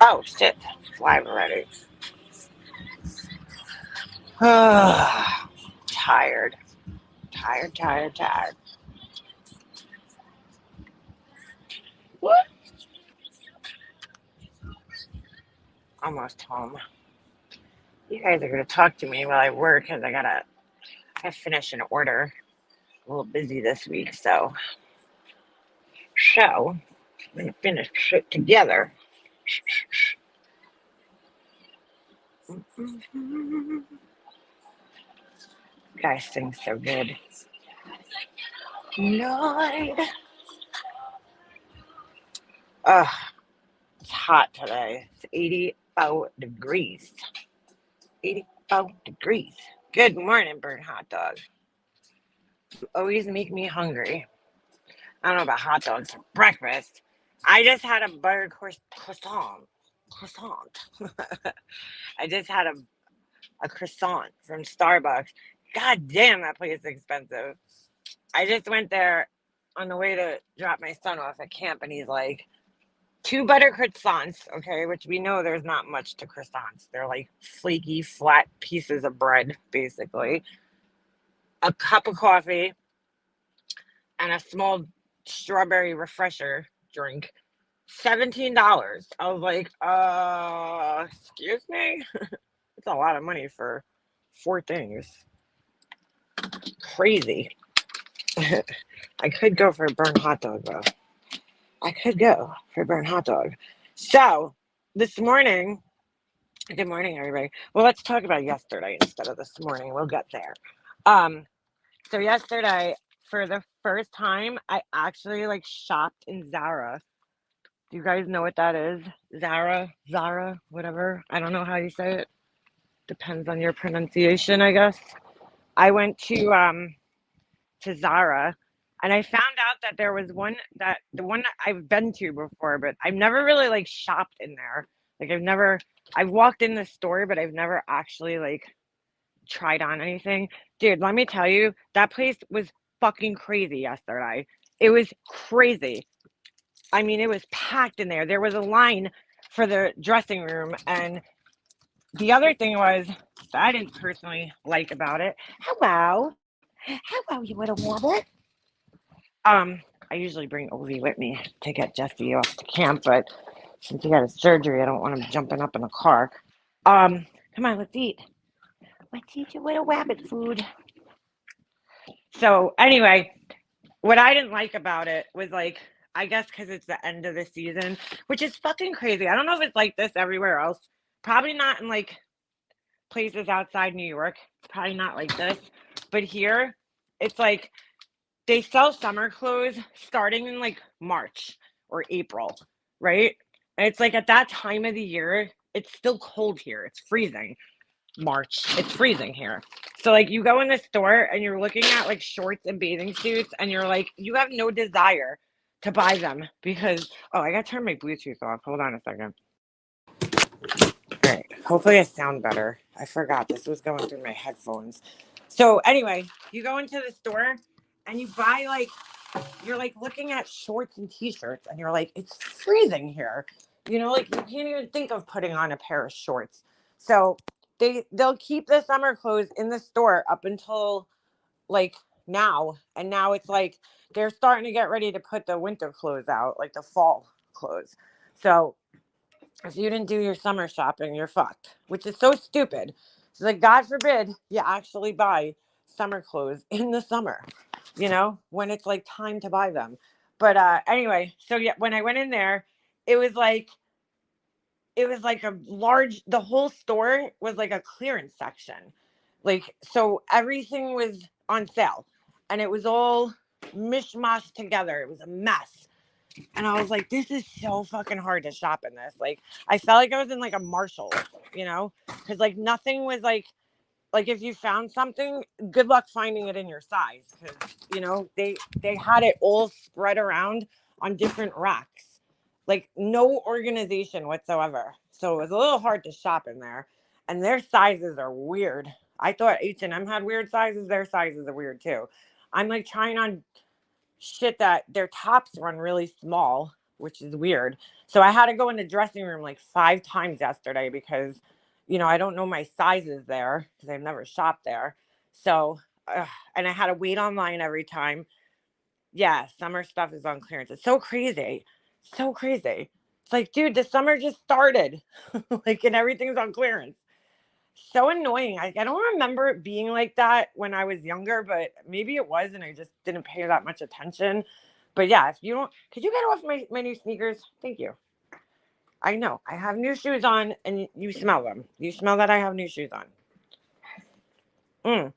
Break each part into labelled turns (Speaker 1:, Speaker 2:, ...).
Speaker 1: Oh shit, it's live already. Tired, tired, tired, tired. What? Almost home. You guys are gonna talk to me while I work because I finish an order. A little busy this week, so I'm gonna finish it together. Guys sing so good. Lord. Ugh, it's hot today. It's 84 degrees. 84 degrees. Good morning, Burnt Hot Dog. You always make me hungry. I don't know about hot dogs for breakfast. I just had a croissant. Croissant. I just had a croissant from Starbucks. God damn, that place is expensive. I just went there on the way to drop my son off at camp, and he's like, two butter croissants, okay, which we know there's not much to croissants. They're like flaky, flat pieces of bread, basically. A cup of coffee and a small strawberry refresher drink. $17. I was like, excuse me? It's a lot of money for four things. Crazy. I could go for a burnt hot dog, though. I could go for a burnt hot dog. So, this morning, good morning, everybody. Well, let's talk about yesterday instead of this morning. We'll get there. Um, so yesterday, for the first time, I actually like shopped in Zara. Do you guys know what that is? Zara, whatever. I don't know how you say it. Depends on your pronunciation, I guess. I went to Zara, and I found out that there was one that the one that I've been to before, but I've never really like shopped in there. Like I've walked in the store, but I've never actually like tried on anything. Dude, let me tell you, that place was fucking crazy yesterday. It was crazy. I mean, it was packed in there. There was a line for the dressing room, and the other thing was that I didn't personally like about it. Hello, hello, you little rabbit. I usually bring Ovi with me to get Jesse off to camp, but since he had a surgery, I don't want him jumping up in the car. Come on, let's eat. Let's eat your little rabbit food. So anyway, what I didn't like about it was like, I guess because it's the end of the season, which is fucking crazy. I don't know if it's like this everywhere else. Probably not in like places outside New York. It's probably not like this. But here, it's like they sell summer clothes starting in like March or April, right? And it's like at that time of the year, it's still cold here. It's freezing. March, it's freezing here. So like you go in the store and you're looking at like shorts and bathing suits and you're like, you have no desire to buy them because I gotta turn my Bluetooth off. Hold on a second. All right. Hopefully I sound better. I forgot this was going through my headphones. So anyway, you go into the store and you buy like you're like looking at shorts and t-shirts and you're like, it's freezing here. You know, like you can't even think of putting on a pair of shorts. So they'll keep the summer clothes in the store up until like now. And now it's like they're starting to get ready to put the winter clothes out, like the fall clothes. So if you didn't do your summer shopping, you're fucked, which is so stupid. So like, God forbid you actually buy summer clothes in the summer, when it's like time to buy them. But anyway, so yeah, when I went in there, it was like the whole store was like a clearance section. Like, so everything was on sale and it was all mishmash together. It was a mess. And I was like, this is so fucking hard to shop in this. Like, I felt like I was in like a Marshall, because like nothing was like if you found something, good luck finding it in your size, because they had it all spread around on different racks, like no organization whatsoever. So it was a little hard to shop in there, and their sizes are weird. I thought H&M had weird sizes. Their sizes are weird too. I'm like trying on shit that their tops run really small, which is weird. So I had to go in the dressing room like 5 times yesterday because, I don't know my sizes there because I've never shopped there. So, and I had to wait online every time. Yeah, summer stuff is on clearance. It's so crazy. So crazy. It's like, dude, the summer just started. Like, and everything's on clearance. So annoying. I don't remember it being like that when I was younger, but maybe it was and I just didn't pay that much attention. But yeah, if you don't, could you get off my new sneakers? Thank you. I know. I have new shoes on and you smell them. You smell that I have new shoes on. Mm.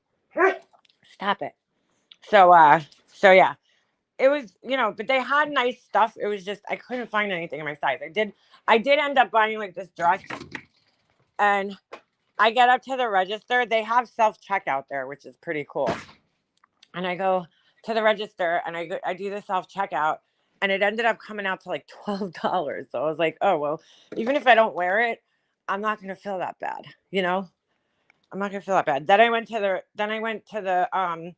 Speaker 1: Stop it. So yeah. It was, but they had nice stuff. It was just I couldn't find anything in my size. I did end up buying like this dress, and I get up to the register. They have self-checkout there, which is pretty cool. And I go to the register and I do the self-checkout, and it ended up coming out to like $12. So I was like, oh well, even if I don't wear it, I'm not gonna feel that bad, I'm not gonna feel that bad. Then I went to the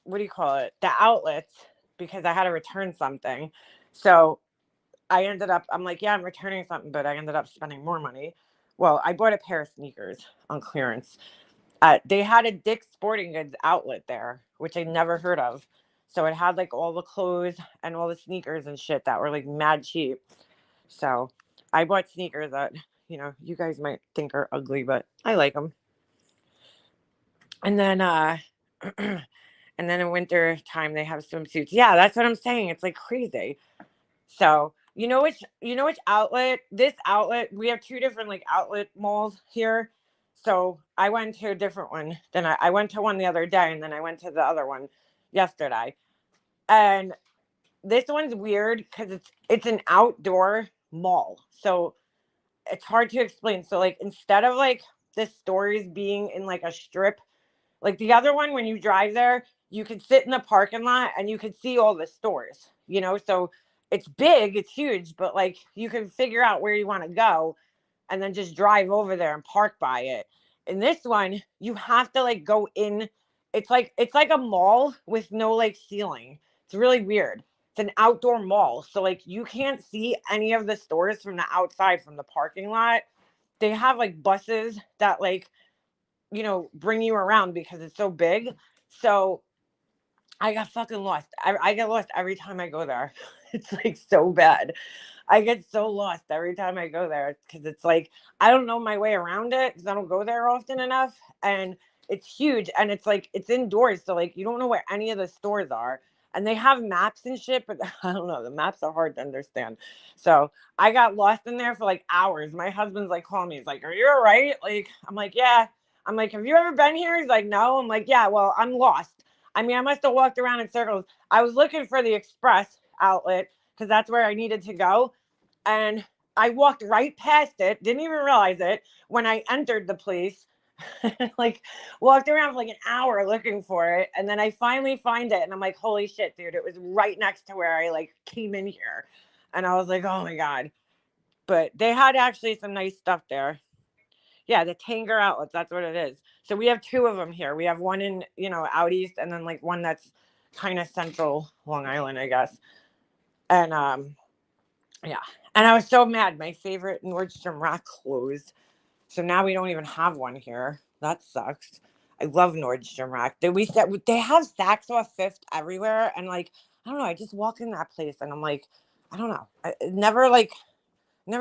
Speaker 1: what do you call it? The outlets because I had to return something. So I'm like, yeah, I'm returning something, but I ended up spending more money. Well, I bought a pair of sneakers on clearance. They had a Dick's Sporting Goods outlet there, which I never heard of. So it had like all the clothes and all the sneakers and shit that were like mad cheap. So I bought sneakers that, you guys might think are ugly, but I like them. And then, and then in winter time they have swimsuits. Yeah, that's what I'm saying. It's like crazy. So you know which outlet? This outlet, we have two different like outlet malls here. So I went to a different one. Then I went to one the other day, and then I went to the other one yesterday. And this one's weird because it's an outdoor mall. So it's hard to explain. So like instead of like the stores being in like a strip, like the other one, when you drive there, you could sit in the parking lot and you could see all the stores, So it's big, it's huge, but like you can figure out where you want to go and then just drive over there and park by it. In this one, you have to like go in. It's like a mall with no like ceiling. It's really weird. It's an outdoor mall. So like you can't see any of the stores from the outside from the parking lot. They have like buses that like bring you around because it's so big. So I got fucking lost. I get lost every time I go there. It's like so bad. I get so lost every time I go there because it's like I don't know my way around it because I don't go there often enough. And it's huge and it's like it's indoors. So like you don't know where any of the stores are. And they have maps and shit, but I don't know. The maps are hard to understand. So I got lost in there for like hours. My husband's like calling me. He's like, "Are you all right?" Like, I'm like, "Yeah." I'm like, "Have you ever been here?" He's like, "No." I'm like, "Yeah, well, I'm lost." I mean, I must have walked around in circles. I was looking for the express outlet because that's where I needed to go. And I walked right past it, didn't even realize it when I entered the place. Like walked around for like an hour looking for it. And then I finally find it. And I'm like, holy shit, dude. It was right next to where I like came in here. And I was like, oh my God. But they had actually some nice stuff there. Yeah, the Tanger outlets. That's what it is. So we have two of them here. We have one in, out east and then like one that's kind of central Long Island, I guess. And yeah. And I was so mad. My favorite Nordstrom Rack closed. So now we don't even have one here. That sucks. I love Nordstrom Rack. They have Saks off Fifth everywhere. And like, I don't know. I just walk in that place and I'm like, I don't know. I never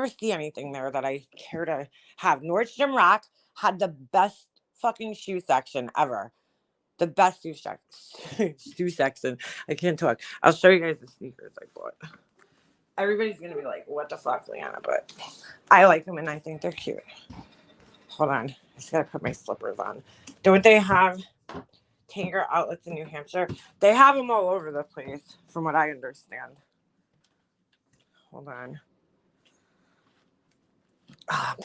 Speaker 1: see anything there that I care to have. Nordstrom Rack had the best fucking shoe section ever. The best shoe section. I can't talk. I'll show you guys the sneakers I bought. Everybody's gonna be like, "What the fuck, Leanna?" But I like them and I think they're cute. Hold on, I just gotta put my slippers on. Don't they have Tanger outlets in New Hampshire? They have them all over the place, from what I understand. Hold on.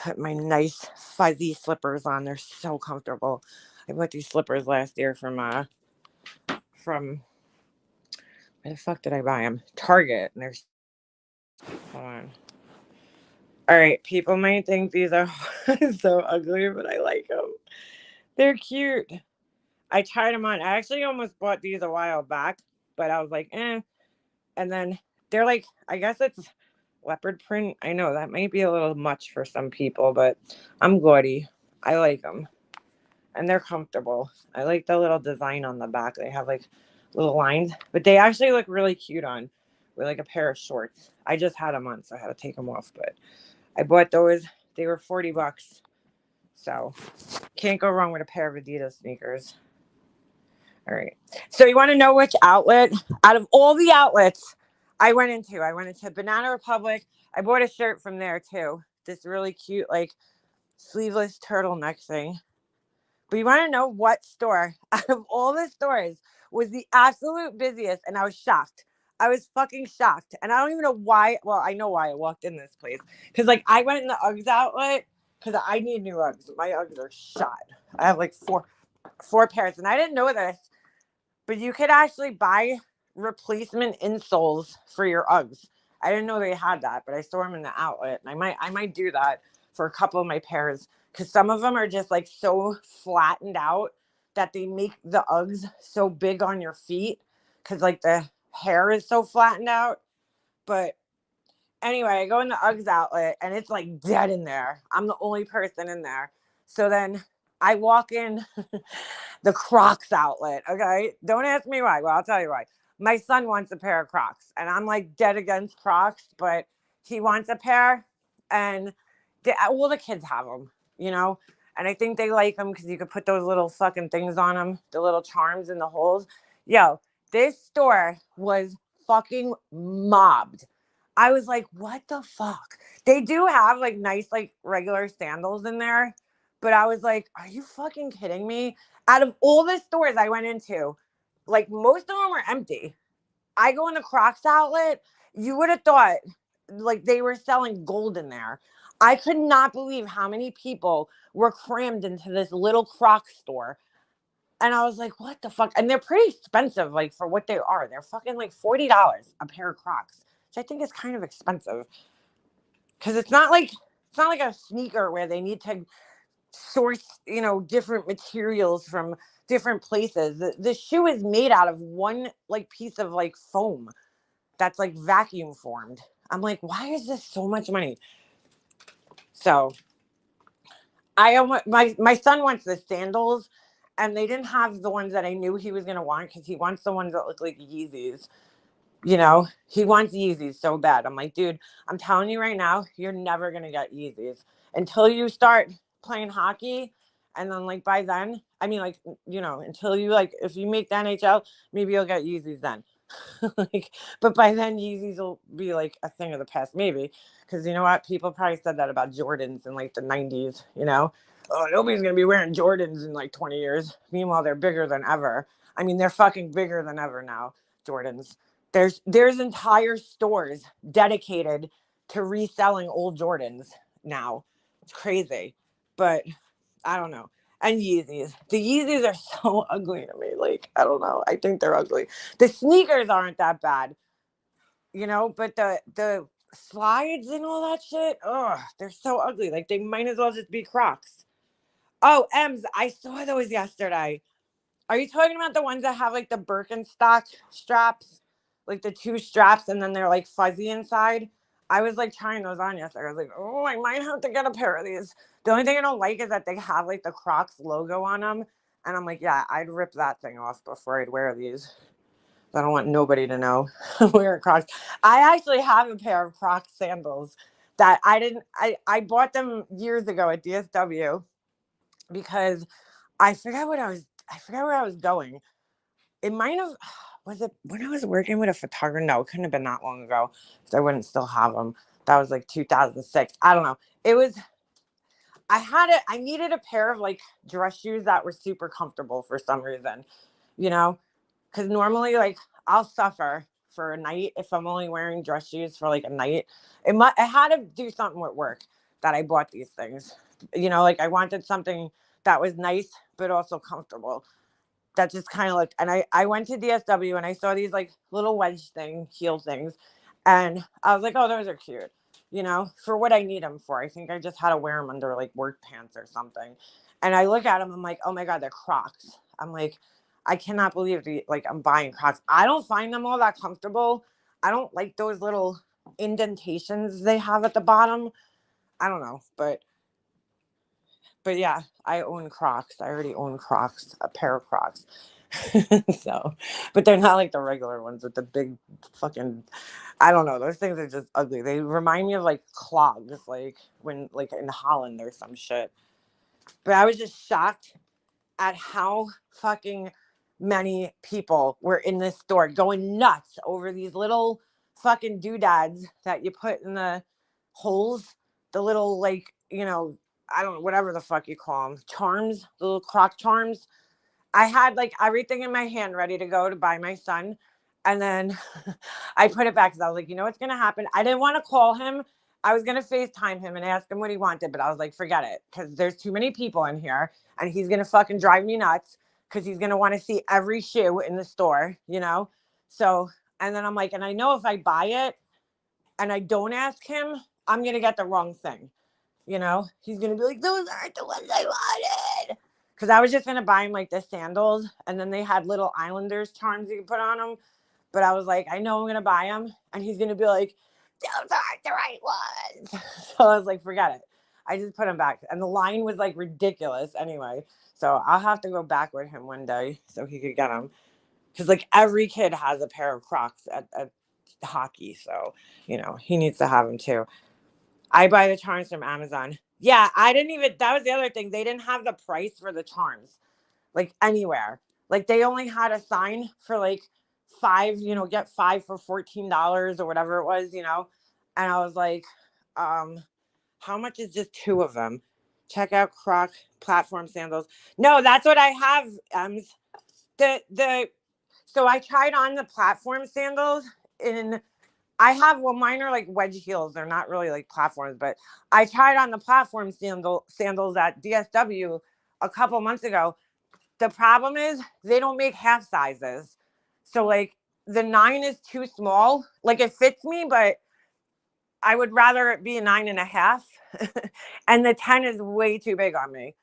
Speaker 1: Put my nice fuzzy slippers on. They're so comfortable. I bought these slippers last year from where the fuck did I buy them? Target. And they're hold on. All right, people might think these are so ugly, but I like them. They're cute. I tried them on. I actually almost bought these a while back, but I was like, eh. And then they're like, I guess it's leopard print. I know that might be a little much for some people, but I'm gaudy. I like them and they're comfortable. I like the little design on the back. They have like little lines, but they actually look really cute on with like a pair of shorts. I just had them on, so I had to take them off, but I bought those. They were $40. So can't go wrong with a pair of Adidas sneakers. All right. So you want to know which outlet out of all the outlets I went into? I went into Banana Republic. I bought a shirt from there too. This really cute, like sleeveless turtleneck thing. But you want to know what store out of all the stores was the absolute busiest? And I was shocked. I was fucking shocked. And I don't even know why. Well, I know why I walked in this place. Because, like, I went in the Uggs outlet because I need new Uggs. My Uggs are shot. I have like four pairs. And I didn't know this, but you could actually buy replacement insoles for your Uggs. I didn't know they had that, but I saw them in the outlet. And I might do that for a couple of my pairs because some of them are just like so flattened out that they make the Uggs so big on your feet because like the hair is so flattened out. But anyway, I go in the Uggs outlet and it's like dead in there. I'm the only person in there. So then I walk in the Crocs outlet. Okay. Don't ask me why. Well, I'll tell you why. My son wants a pair of Crocs and I'm like dead against Crocs, but he wants a pair and all the kids have them, you know? And I think they like them because you could put those little fucking things on them, the little charms in the holes. Yo, this store was fucking mobbed. I was like, what the fuck? They do have like nice, like regular sandals in there. But I was like, are you fucking kidding me? Out of all the stores I went into, like most of them were empty. I go in the Crocs outlet, you would have thought like they were selling gold in there. I could not believe how many people were crammed into this little Crocs store. And I was like, what the fuck? And they're pretty expensive, like for what they are. They're fucking like $40 a pair of Crocs, which I think is kind of expensive. Because it's not like a sneaker where they need to source, different materials from different places. The shoe is made out of one like piece of like foam that's like vacuum formed. I'm like, why is this so much money? So my son wants the sandals, and they didn't have the ones that I knew he was gonna want because he wants the ones that look like Yeezys. He wants Yeezys so bad. I'm like, dude, I'm telling you right now, you're never gonna get Yeezys until you start playing hockey. And then like by then, I mean like, until you like if you make the NHL, maybe you'll get Yeezys then. Like, but by then Yeezys will be like a thing of the past, maybe. Because you know what? People probably said that about Jordans in like the 90s, Oh, nobody's gonna be wearing Jordans in like 20 years. Meanwhile, they're bigger than ever. I mean, they're fucking bigger than ever now, Jordans. There's entire stores dedicated to reselling old Jordans now. It's crazy. But I don't know. And Yeezys. The Yeezys are so ugly to me. Like, I don't know. I think they're ugly. The sneakers aren't that bad, but the slides and all that shit, they're so ugly. Like they might as well just be Crocs. Oh, Ems, I saw those yesterday. Are you talking about the ones that have like the Birkenstock straps? Like the two straps and then they're like fuzzy inside? I was like trying those on yesterday. I was like, oh, I might have to get a pair of these. The only thing I don't like is that they have like the Crocs logo on them. And I'm like, yeah, I'd rip that thing off before I'd wear these. I don't want nobody to know I'm wearing Crocs. I actually have a pair of Crocs sandals that I bought them years ago at DSW because I forgot where I was going. It might have, was it when I was working with a photographer? No, it couldn't have been that long ago because I wouldn't still have them. That was like 2006. I don't know. I needed a pair of like dress shoes that were super comfortable for some reason, because normally like I'll suffer for a night if I'm only wearing dress shoes for like a night. I had to do something with work that I bought these things. Like I wanted something that was nice but also comfortable. That just kind of looked, and I went to DSW and I saw these like little heel things, and I was like, oh, those are cute, for what I need them for. I think I just had to wear them under like work pants or something. And I look at them, I'm like, oh my God, they're Crocs. I'm like, I cannot believe like I'm buying Crocs. I don't find them all that comfortable. I don't like those little indentations they have at the bottom. I don't know, but yeah, I own Crocs. I already own Crocs, a pair of Crocs. So, but they're not like the regular ones with the big fucking, I don't know. Those things are just ugly. They remind me of like clogs, like when like in Holland or some shit. But I was just shocked at how fucking many people were in this store going nuts over these little fucking doodads that you put in the holes, the little like, I don't know, whatever the fuck you call them, charms, the little Croc charms. I had like everything in my hand ready to go to buy my son. And then I put it back because I was like, you know what's going to happen? I didn't want to call him. I was going to FaceTime him and ask him what he wanted, but I was like, forget it, because there's too many people in here and he's going to fucking drive me nuts because he's going to want to see every shoe in the store, So, and then I'm like, and I know if I buy it and I don't ask him, I'm going to get the wrong thing. He's going to be like, those aren't the ones I wanted. Because I was just going to buy him like the sandals. And then they had little Islanders charms you can put on them. But I was like, I know I'm going to buy them. And he's going to be like, those aren't the right ones. So I was like, forget it. I just put them back. And the line was like ridiculous anyway. So I'll have to go back with him one day so he could get them. Because like every kid has a pair of Crocs at hockey. So, he needs to have them too. I buy the charms from Amazon. Yeah, that was the other thing. They didn't have the price for the charms, like anywhere. Like they only had a sign for like get 5 for $14 or whatever it was, And I was like, how much is just 2 of them? Check out Croc platform sandals. No, that's what I have. So I tried on the platform sandals mine are like wedge heels. They're not really like platforms, but I tried on the platform sandals at DSW a couple months ago. The problem is they don't make half sizes. So like the 9 is too small. Like it fits me, but I would rather it be a 9.5. And the 10 is way too big on me.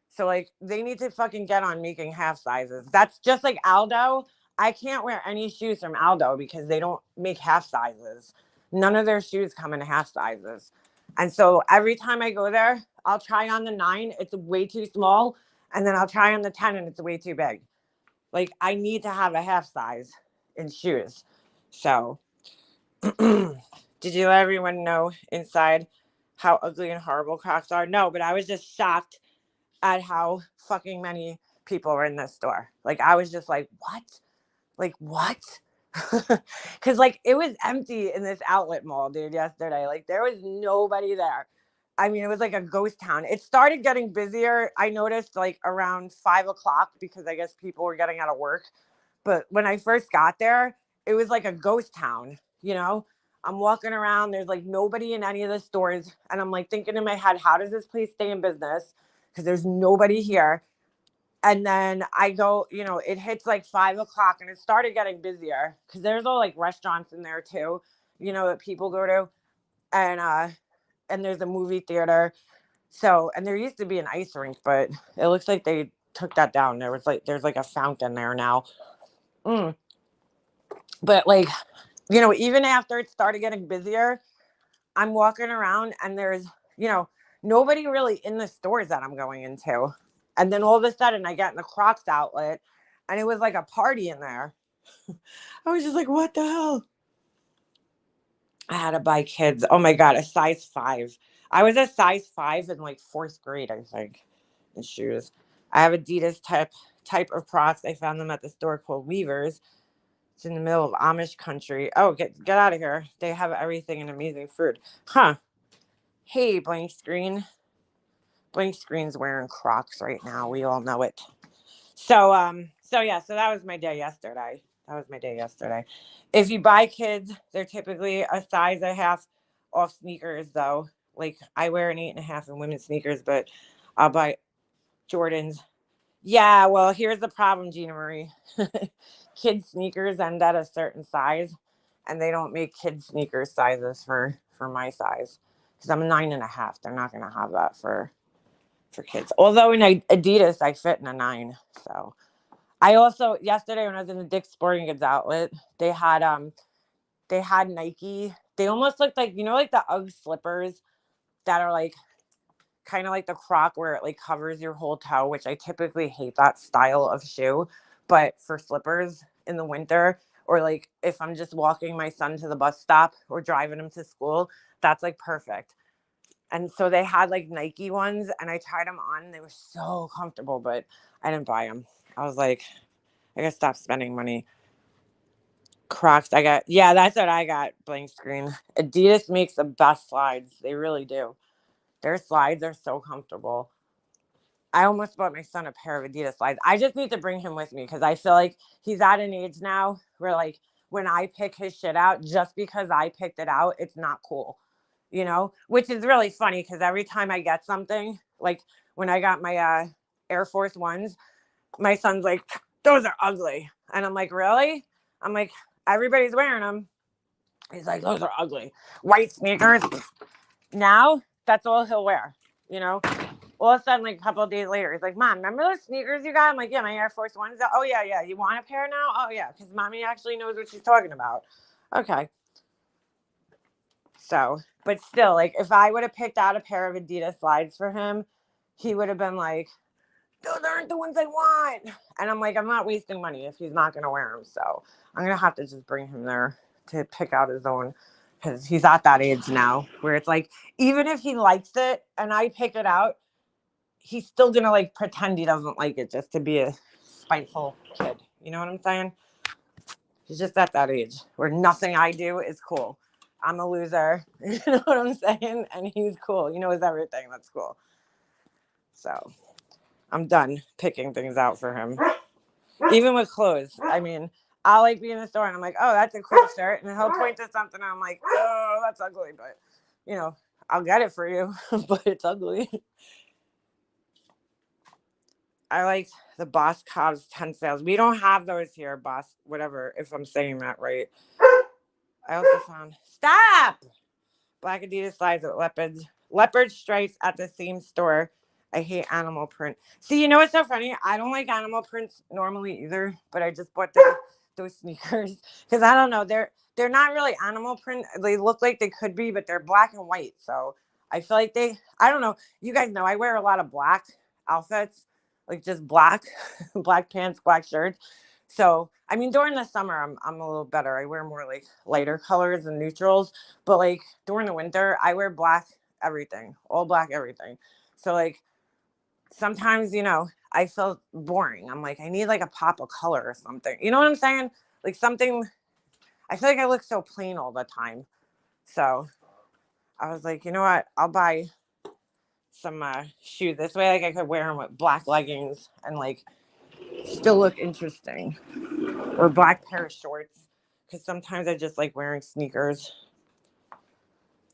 Speaker 1: So like they need to fucking get on making half sizes. That's just like Aldo. I can't wear any shoes from Aldo because they don't make half sizes. None of their shoes come in half sizes. And so every time I go there, I'll try on the 9. It's way too small. And then I'll try on the 10 and it's way too big. Like I need to have a half size in shoes. So did you let everyone know inside how ugly and horrible Crocs are? No, but I was just shocked at how fucking many people were in this store. Like I was just like, what? Like what? Because like it was empty in this outlet mall, dude, yesterday. Like there was nobody there. I mean, it was like a ghost town. It started getting busier. I noticed like around 5 o'clock because I guess people were getting out of work. But when I first got there, it was like a ghost town, I'm walking around. There's like nobody in any of the stores. And I'm like thinking in my head, how does this place stay in business? Because there's nobody here. And then I go, it hits like 5 o'clock and it started getting busier because there's all like restaurants in there too, that people go to. And there's a movie theater. So, and there used to be an ice rink, but it looks like they took that down. There's like a fountain there now. But like, even after it started getting busier, I'm walking around and there's, nobody really in the stores that I'm going into. And then all of a sudden I get in the Crocs outlet and it was like a party in there. I was just like, what the hell? I had to buy kids. Oh my God, a size 5. I was a size 5 in like 4th grade, I think, in shoes. I have Adidas type of Crocs. I found them at the store called Weavers. It's in the middle of Amish country. Oh, get out of here. They have everything in amazing food. Huh. Hey, blank screen. Blank screen's wearing Crocs right now. We all know it. So that was my day yesterday. If you buy kids, they're typically a size and a half off sneakers though. Like I wear an 8.5 in women's sneakers, but I'll buy Jordans. Yeah, well, here's the problem, Gina Marie. Kids sneakers end at a certain size, and they don't make kids sneakers sizes for my size because I'm a 9.5. They're not gonna have that for kids. Although in Adidas, I fit in a 9. So I also yesterday when I was in the Dick's Sporting Goods outlet, they had Nike. They almost looked like, you know, like the UGG slippers that are like kind of like the Croc where it like covers your whole toe, which I typically hate that style of shoe. But for slippers in the winter, or like if I'm just walking my son to the bus stop or driving him to school, that's like perfect. And so they had like Nike ones, and I tried them on. And they were so comfortable, but I didn't buy them. I was like, I gotta stop spending money. Crocs, I got, yeah, that's what I got. Blank screen. Adidas makes the best slides. They really do. Their slides are so comfortable. I almost bought my son a pair of Adidas slides. I just need to bring him with me because I feel like he's at an age now where, like, when I pick his shit out, just because I picked it out, it's not cool, you know? Which is really funny because every time I get something, like when I got my Air Force Ones, my son's like, those are ugly. And I'm like, really? I'm like, everybody's wearing them. He's like, those are ugly. White sneakers. Now, that's all he'll wear, you know? All of a sudden, like a couple of days later, he's like, Mom, remember those sneakers you got? I'm like, yeah, my Air Force Ones. Oh, yeah, yeah. You want a pair now? Oh, yeah, because Mommy actually knows what she's talking about. Okay. So, but still, like, if I would have picked out a pair of Adidas slides for him, he would have been like, those aren't the ones I want. And I'm like, I'm not wasting money if he's not going to wear them. So I'm going to have to just bring him there to pick out his own, because he's at that age now where it's like, even if he likes it and I pick it out, he's still gonna like pretend he doesn't like it just to be a spiteful kid. You know what I'm saying? He's just at that age where nothing I do is cool. I'm a loser. You know what I'm saying? And he's cool. He knows everything that's cool. So I'm done picking things out for him. Even with clothes. I mean, I'll like be in the store and I'm like, oh, that's a cool shirt. And he'll point to something and I'm like, oh, that's ugly. But, you know, I'll get it for you, but it's ugly. I like the Boss Cobb's 10 sales. We don't have those here, Boss, whatever, if I'm saying that right. I also found, stop! Black Adidas slides with leopard stripes at the same store. I hate animal print. See, you know what's so funny? I don't like animal prints normally either, but I just bought those sneakers because I don't know. They're not really animal print. They look like they could be, but they're black and white. So I feel like I don't know. You guys know I wear a lot of black outfits, like just black, black pants, black shirts. So I mean, during the summer, I'm a little better. I wear more like lighter colors and neutrals, but like during the winter, I wear black everything, all black everything. So like sometimes, you know, I feel boring. I'm like, I need like a pop of color or something. You know what I'm saying? Like something. I feel like I look so plain all the time. So I was like, you know what? I'll buy some shoes. This way, like I could wear them with black leggings and like still look interesting, or black pair of shorts. Because sometimes I just like wearing sneakers.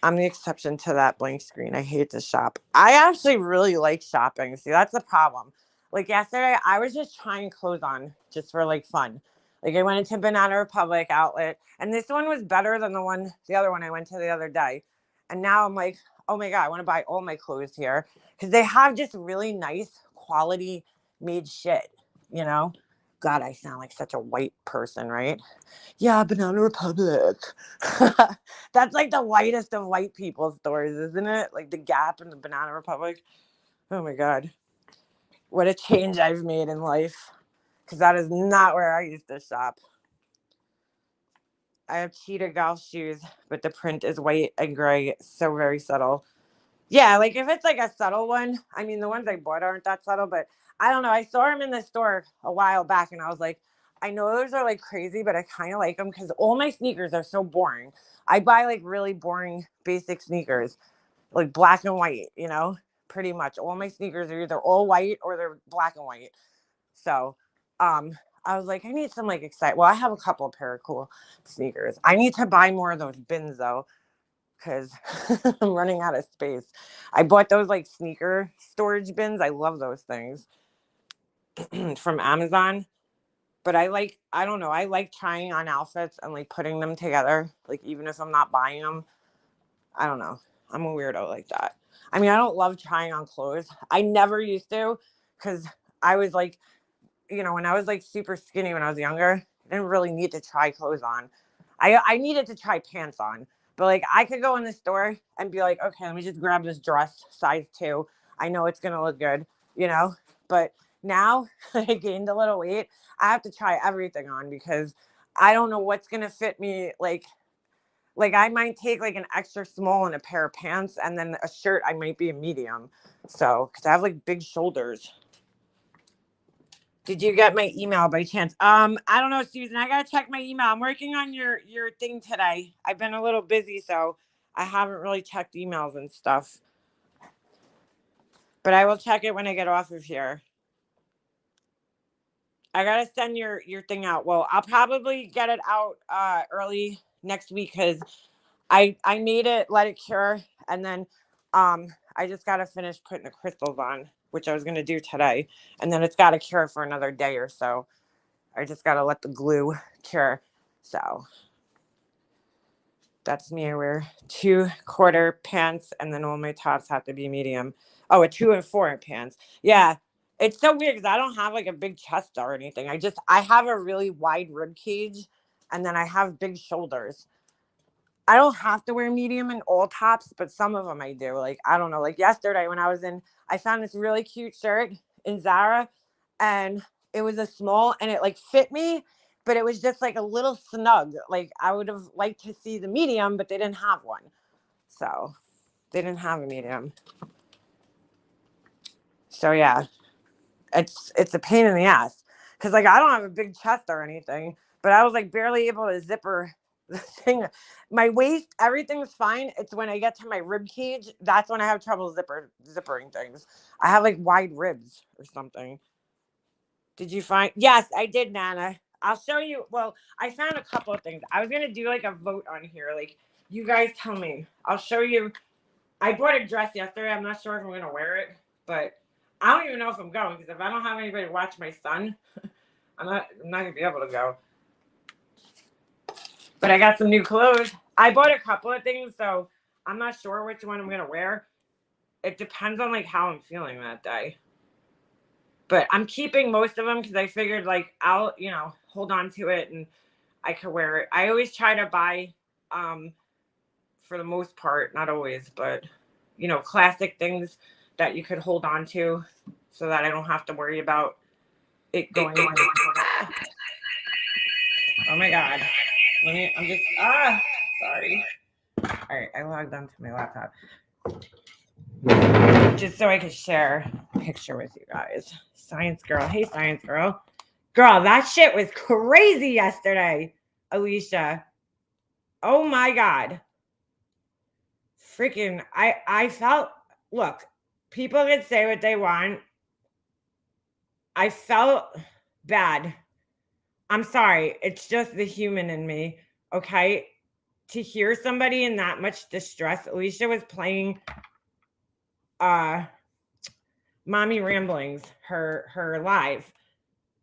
Speaker 1: I'm the exception to that blank screen. I hate to shop. I actually really like shopping. See, that's the problem. Like yesterday, I was just trying clothes on just for like fun. Like I went into Banana Republic outlet, and this one was better than the other one I went to the other day. And now I'm like, oh my God, I want to buy all my clothes here because they have just really nice quality made shit, you know? God, I sound like such a white person, right? Yeah, Banana Republic. That's like the whitest of white people stores, isn't it? Like the Gap and the Banana Republic. Oh my God. What a change I've made in life. Because that is not where I used to shop. I have cheetah golf shoes, but the print is white and gray. So very subtle. Yeah, like if it's like a subtle one, I mean, the ones I bought aren't that subtle, but I don't know. I saw them in the store a while back and I was like, I know those are like crazy, but I kind of like them because all my sneakers are so boring. I buy like really boring, basic sneakers, like black and white, you know, pretty much. All my sneakers are either all white or they're black and white. So, I was like, I need some like excite. Well, I have a couple of pair of cool sneakers. I need to buy more of those bins though because I'm running out of space. I bought those like sneaker storage bins. I love those things from Amazon. But I don't know, I like trying on outfits and like putting them together, like even if I'm not buying them. I don't know. I'm a weirdo like that. I mean, I don't love trying on clothes. I never used to because I was like, when I was like super skinny when I was younger, I didn't really need to try clothes on. I needed to try pants on. But like I could go in the store and be like, okay, let me just grab this dress, size 2. I know it's gonna look good, But now I gained a little weight. I have to try everything on because I don't know what's gonna fit me. Like I might take like an extra small and a pair of pants, and then a shirt I might be a medium. So because I have like big shoulders. Did you get my email by chance? I don't know, Susan. I gotta check my email. I'm working on your thing today. I've been a little busy, so I haven't really checked emails and stuff. But I will check it when I get off of here. I gotta send your thing out. Well, I'll probably get it out early next week because I made it, let it cure, and then I just gotta finish putting the crystals on, which I was gonna do today, and then it's gotta cure for another day or so. I just gotta let the glue cure. So that's me. I wear 2/4 pants, and then all my tops have to be medium. Oh, a 2 and 4 pants. Yeah, it's so weird because I don't have like a big chest or anything. I have a really wide rib cage, and then I have big shoulders. I don't have to wear medium in all tops, but some of them I do. Like, I don't know. Like yesterday when I found this really cute shirt in Zara, and it was a small and it like fit me, but it was just like a little snug. Like I would have liked to see the medium, but they didn't have one. So they didn't have a medium. So yeah, it's a pain in the ass. Cause like I don't have a big chest or anything, but I was like barely able to zipper the thing. My waist, everything's fine. It's when I get to my rib cage, that's when I have trouble zippering things. I have like wide ribs or something. Did you find? Yes, I did, Nana. I'll show you. Well, I found a couple of things. I was gonna do like a vote on here. Like, you guys tell me. I'll show you. I bought a dress yesterday. I'm not sure if I'm gonna wear it, but I don't even know if I'm going because if I don't have anybody to watch my son, I'm not gonna be able to go. But I got some new clothes. I bought a couple of things, so I'm not sure which one I'm gonna wear. It depends on like how I'm feeling that day. But I'm keeping most of them because I figured like I'll, hold on to it and I could wear it. I always try to buy, for the most part, not always, but classic things that you could hold on to so that I don't have to worry about it going. Oh my God. Sorry. All right, I logged onto my laptop just so I could share a picture with you guys. Science girl. Hey, science girl. Girl, that shit was crazy yesterday, Alicia. Oh my God. Freaking, I felt, look, people can say what they want. I felt bad. I'm sorry. It's just the human in me. Okay. To hear somebody in that much distress. Alicia was playing Mommy Ramblings, her live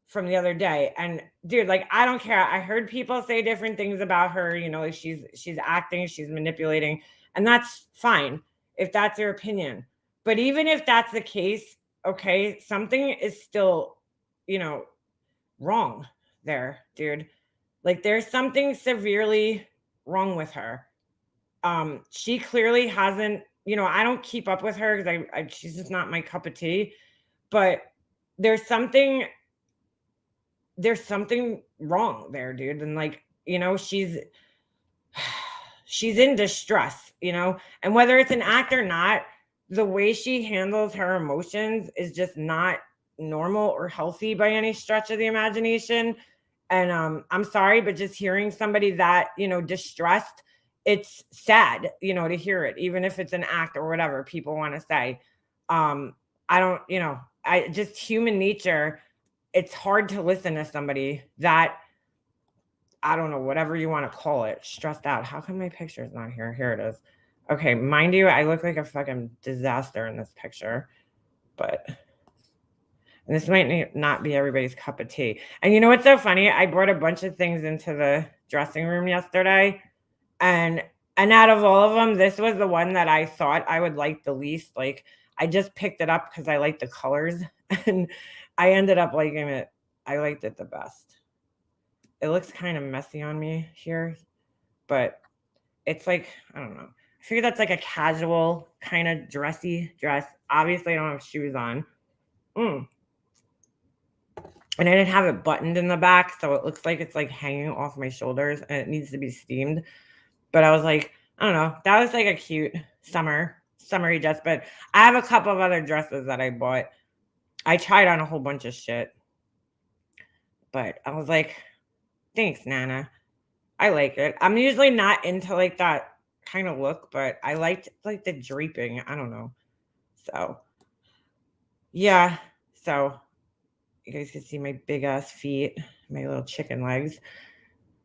Speaker 1: from the other day. And dude, like, I don't care. I heard people say different things about her, like she's acting, she's manipulating, and that's fine if that's your opinion. But even if that's the case, okay, something is still, wrong there, dude. Like there's something severely wrong with her. She clearly hasn't, I don't keep up with her because she's just not my cup of tea. But there's something wrong there, dude. And like, she's in distress, and whether it's an act or not, the way she handles her emotions is just not normal or healthy by any stretch of the imagination. And I'm sorry, but just hearing somebody that, distressed, it's sad, to hear it, even if it's an act or whatever people want to say. I don't, I just human nature. It's hard to listen to somebody that, I don't know, whatever you want to call it, stressed out. How come my picture is not here? Here it is. Okay, mind you, I look like a fucking disaster in this picture, but and this might not be everybody's cup of tea. And you know what's so funny? I brought a bunch of things into the dressing room yesterday, and out of all of them, this was the one that I thought I would like the least. Like, I just picked it up because I like the colors, and I ended up liking it I liked it the best. It looks kind of messy on me here, but it's like, I don't know. I figure that's like a casual kind of dressy dress. Obviously, I don't have shoes on. Mm. And I didn't have it buttoned in the back, so it looks like it's like hanging off my shoulders and it needs to be steamed. But I was like, I don't know. That was like a cute summery dress. But I have a couple of other dresses that I bought. I tried on a whole bunch of shit. But I was like, thanks, Nana. I like it. I'm usually not into like that kind of look, but I liked like the draping. I don't know. So yeah. So you guys can see my big ass feet, my little chicken legs.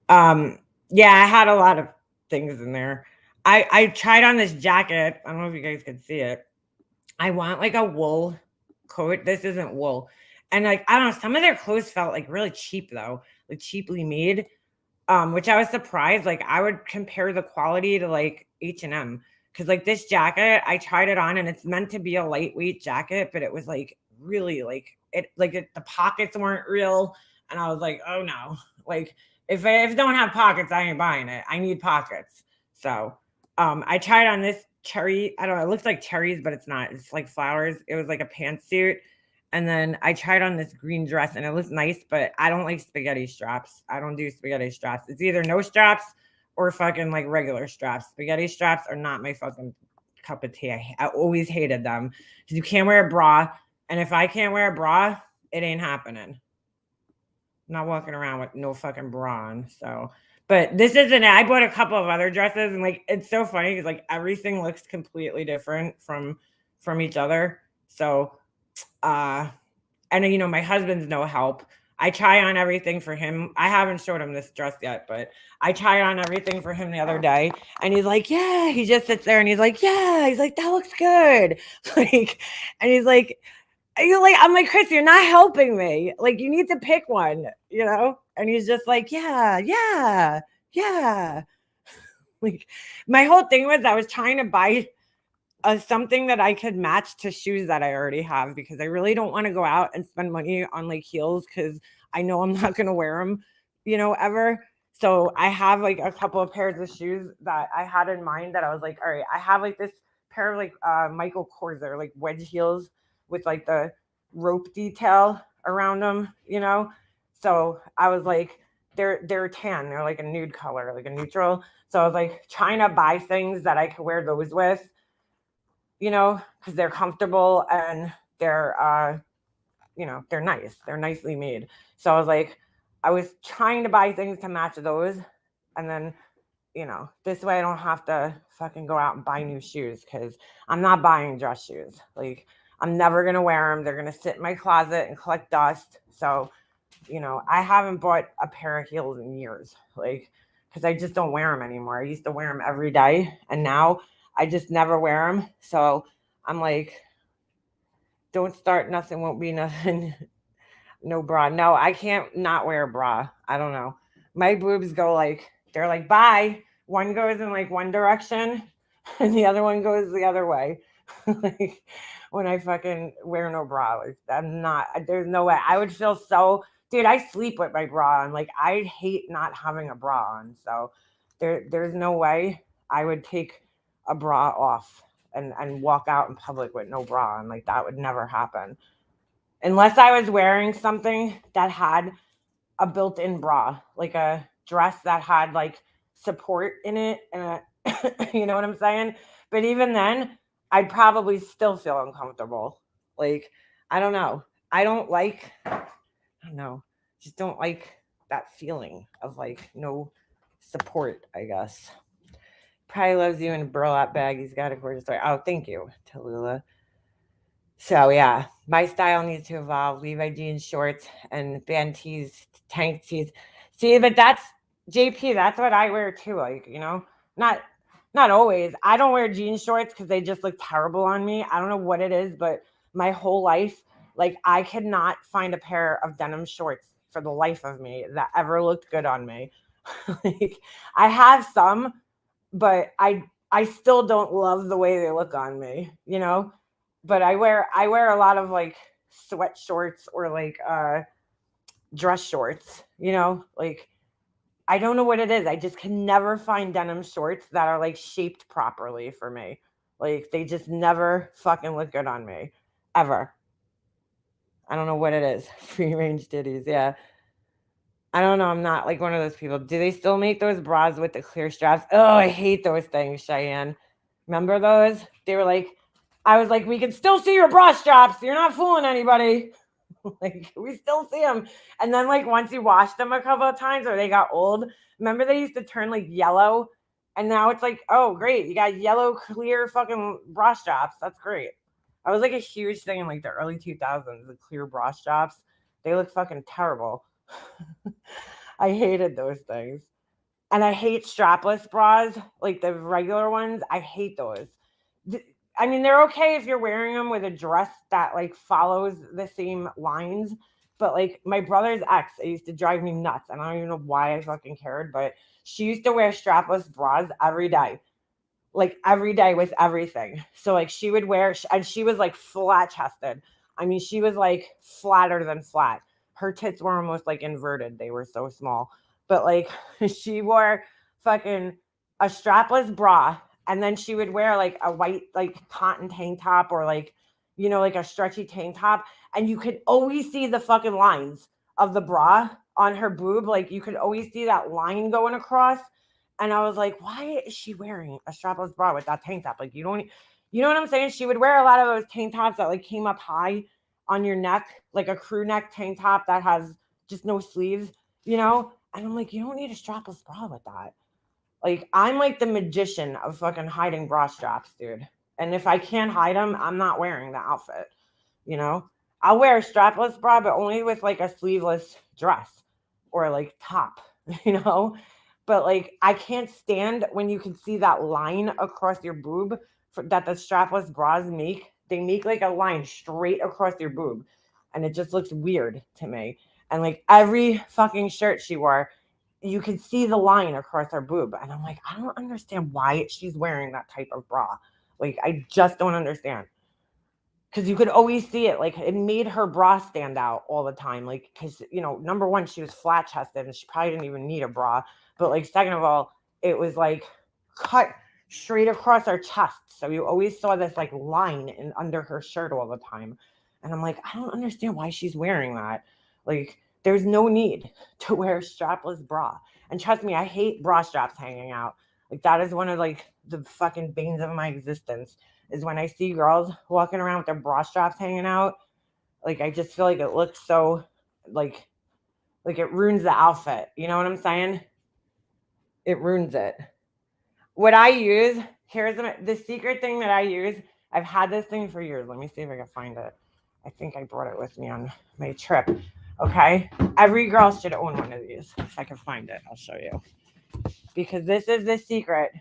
Speaker 1: Yeah, I had a lot of things in there. I tried on this jacket. I don't know if you guys could see it. I want like a wool coat. This isn't wool. And like I don't know, some of their clothes felt like really cheap though, like cheaply made. Which I was surprised. Like I would compare the quality to like H&M because like this jacket, I tried it on and it's meant to be a lightweight jacket, but it was like really the pockets weren't real, and I was like, oh no, like if I don't have pockets, I ain't buying it. I need pockets. So I tried on this cherry. I don't know. It looks like cherries, but it's not. It's like flowers. It was like a pantsuit. And then I tried on this green dress and it looks nice, but I don't like spaghetti straps. I don't do spaghetti straps. It's either no straps or fucking like regular straps. Spaghetti straps are not my fucking cup of tea. I always hated them because you can't wear a bra. And if I can't wear a bra, it ain't happening. I'm not walking around with no fucking bra on. So, but this isn't it. I bought a couple of other dresses and like it's so funny because like everything looks completely different from each other. So and you know, my husband's no help. I try on everything for him. I haven't showed him this dress yet, but I tried on everything for him the other day. And he's like, yeah, he just sits there and he's like, yeah, he's like, that looks good. Like, and he's like, I'm like, Chris, you're not helping me. Like, you need to pick one, you know? And he's just like, yeah, yeah, yeah. Like, my whole thing was I was trying to buy something that I could match to shoes that I already have because I really don't want to go out and spend money on like heels because I know I'm not going to wear them, you know, ever. So I have like a couple of pairs of shoes that I had in mind that I was like, all right, I have like this pair of like Michael Kors, like wedge heels with like the rope detail around them, you know. So I was like, they're tan, they're like a nude color, like a neutral. So I was like trying to buy things that I could wear those with, you know, because they're comfortable and they're you know, they're nice, they're nicely made. So I was like, I was trying to buy things to match those, and then, you know, this way I don't have to fucking go out and buy new shoes because I'm not buying dress shoes. Like, I'm never gonna wear them. They're gonna sit in my closet and collect dust. So, you know, I haven't bought a pair of heels in years, like, because I just don't wear them anymore. I used to wear them every day, and now I just never wear them. So I'm like, don't start, nothing won't be nothing. No bra. No, I can't not wear a bra. I don't know. My boobs go like, they're like, bye. One goes in like one direction and the other one goes the other way. Like when I fucking wear no bra, like I'm not, there's no way. I would feel so, dude, I sleep with my bra on. Like I hate not having a bra on. So there's no way I would take a bra off and walk out in public with no bra on. Like that would never happen unless I was wearing something that had a built-in bra, like a dress that had like support in it, and you know what I'm saying? But even then, I'd probably still feel uncomfortable. Like, I don't know. I don't know, just don't like that feeling of like no support, I guess. Probably loves you in a burlap bag. He's got a gorgeous story. Oh, thank you, Tallulah. So yeah, my style needs to evolve. Levi jeans, shorts, and band tees, tank tees. See, but that's JP. That's what I wear too. Like, you know, not not always. I don't wear jean shorts because they just look terrible on me. I don't know what it is, but my whole life, like I could not find a pair of denim shorts for the life of me that ever looked good on me. Like I have some, but I still don't love the way they look on me, you know? But I wear a lot of like sweat shorts or like dress shorts, you know, like I don't know what it is. I just can never find denim shorts that are like shaped properly for me. Like they just never fucking look good on me ever. I don't know what it is. Free range titties, yeah. I don't know. I'm not like one of those people. Do they still make those bras with the clear straps? Oh, I hate those things, Cheyenne. Remember those? They were like, I was like, we can still see your bra straps. You're not fooling anybody. Like, we still see them. And then, like, once you washed them a couple of times or they got old, remember they used to turn like yellow? And now it's like, oh, great. You got yellow, clear fucking bra straps. That's great. I was like a huge thing in like the early 2000s, the clear bra straps. They look fucking terrible. I hated those things. And I hate strapless bras, like the regular ones. I hate those. I mean, they're okay if you're wearing them with a dress that like follows the same lines. But like my brother's ex, it used to drive me nuts. And I don't even know why I fucking cared, but she used to wear strapless bras every day, like every day with everything. So like she would wear, and she was like flat chested. I mean, she was like flatter than flat. Her tits were almost like inverted. They were so small. But like she wore fucking a strapless bra, and then she would wear like a white like cotton tank top or like, you know, like a stretchy tank top, and you could always see the fucking lines of the bra on her boob. Like you could always see that line going across. And I was like, why is she wearing a strapless bra with that tank top? Like, you know what I'm saying? She would wear a lot of those tank tops that like came up high on your neck, like a crew neck tank top that has just no sleeves, you know? And I'm like, you don't need a strapless bra with that. Like, I'm like the magician of fucking hiding bra straps, dude. And if I can't hide them, I'm not wearing the outfit, you know? I'll wear a strapless bra, but only with like a sleeveless dress or like top, you know? But like I can't stand when you can see that line across your boob that the strapless bras make. They make like a line straight across your boob, and it just looks weird to me. And like every fucking shirt she wore, you could see the line across her boob, and I'm like, I don't understand why she's wearing that type of bra. Like I just don't understand, because you could always see it. Like it made her bra stand out all the time. Like, because you know, number one, she was flat chested and she probably didn't even need a bra. But like, second of all, it was like cut straight across her chest. So you always saw this like line in under her shirt all the time. And I'm like, I don't understand why she's wearing that. Like, there's no need to wear a strapless bra. And trust me, I hate bra straps hanging out. Like that is one of like the fucking banes of my existence, is when I see girls walking around with their bra straps hanging out. Like I just feel like it looks so like it ruins the outfit. You know what I'm saying? It ruins it. What I use, here's the secret thing that I use. I've had this thing for years. Let me see if I can find it. I think I brought it with me on my trip. Okay. Every girl should own one of these. If I can find it, I'll show you. Because this is the secret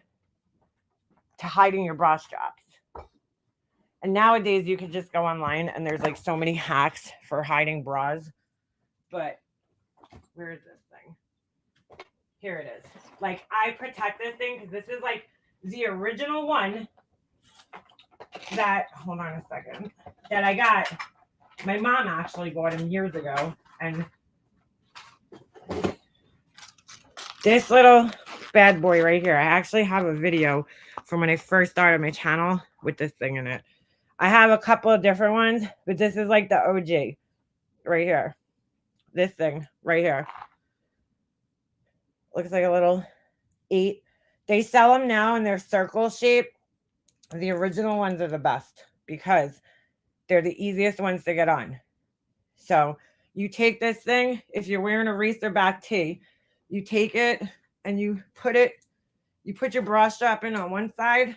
Speaker 1: to hiding your bra straps. And nowadays you can just go online and there's like so many hacks for hiding bras. But where is this thing? Here it is. Like I protect this thing because this is like the original one that, hold on a second, that I got. My mom actually bought him years ago. And this little bad boy right here, I actually have a video from when I first started my channel with this thing in it. I have a couple of different ones, but this is like the OG right here. This thing right here. Looks like a little 8. They sell them now in their circle shape. The original ones are the best because they're the easiest ones to get on. So you take this thing, if you're wearing a racer back tee, you take it and you put your bra strap in on one side.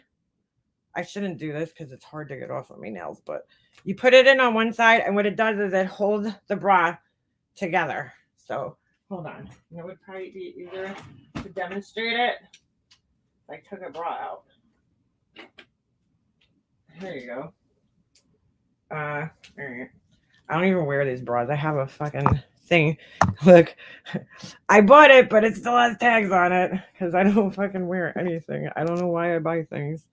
Speaker 1: I shouldn't do this because it's hard to get off of my nails, but you put it in on one side, and what it does is it holds the bra together. So hold on. It would probably be easier to demonstrate it. I took a bra out. There you go. All right. I don't even wear these bras. I have a fucking thing. Look, I bought it, but it still has tags on it because I don't fucking wear anything. I don't know why I buy things.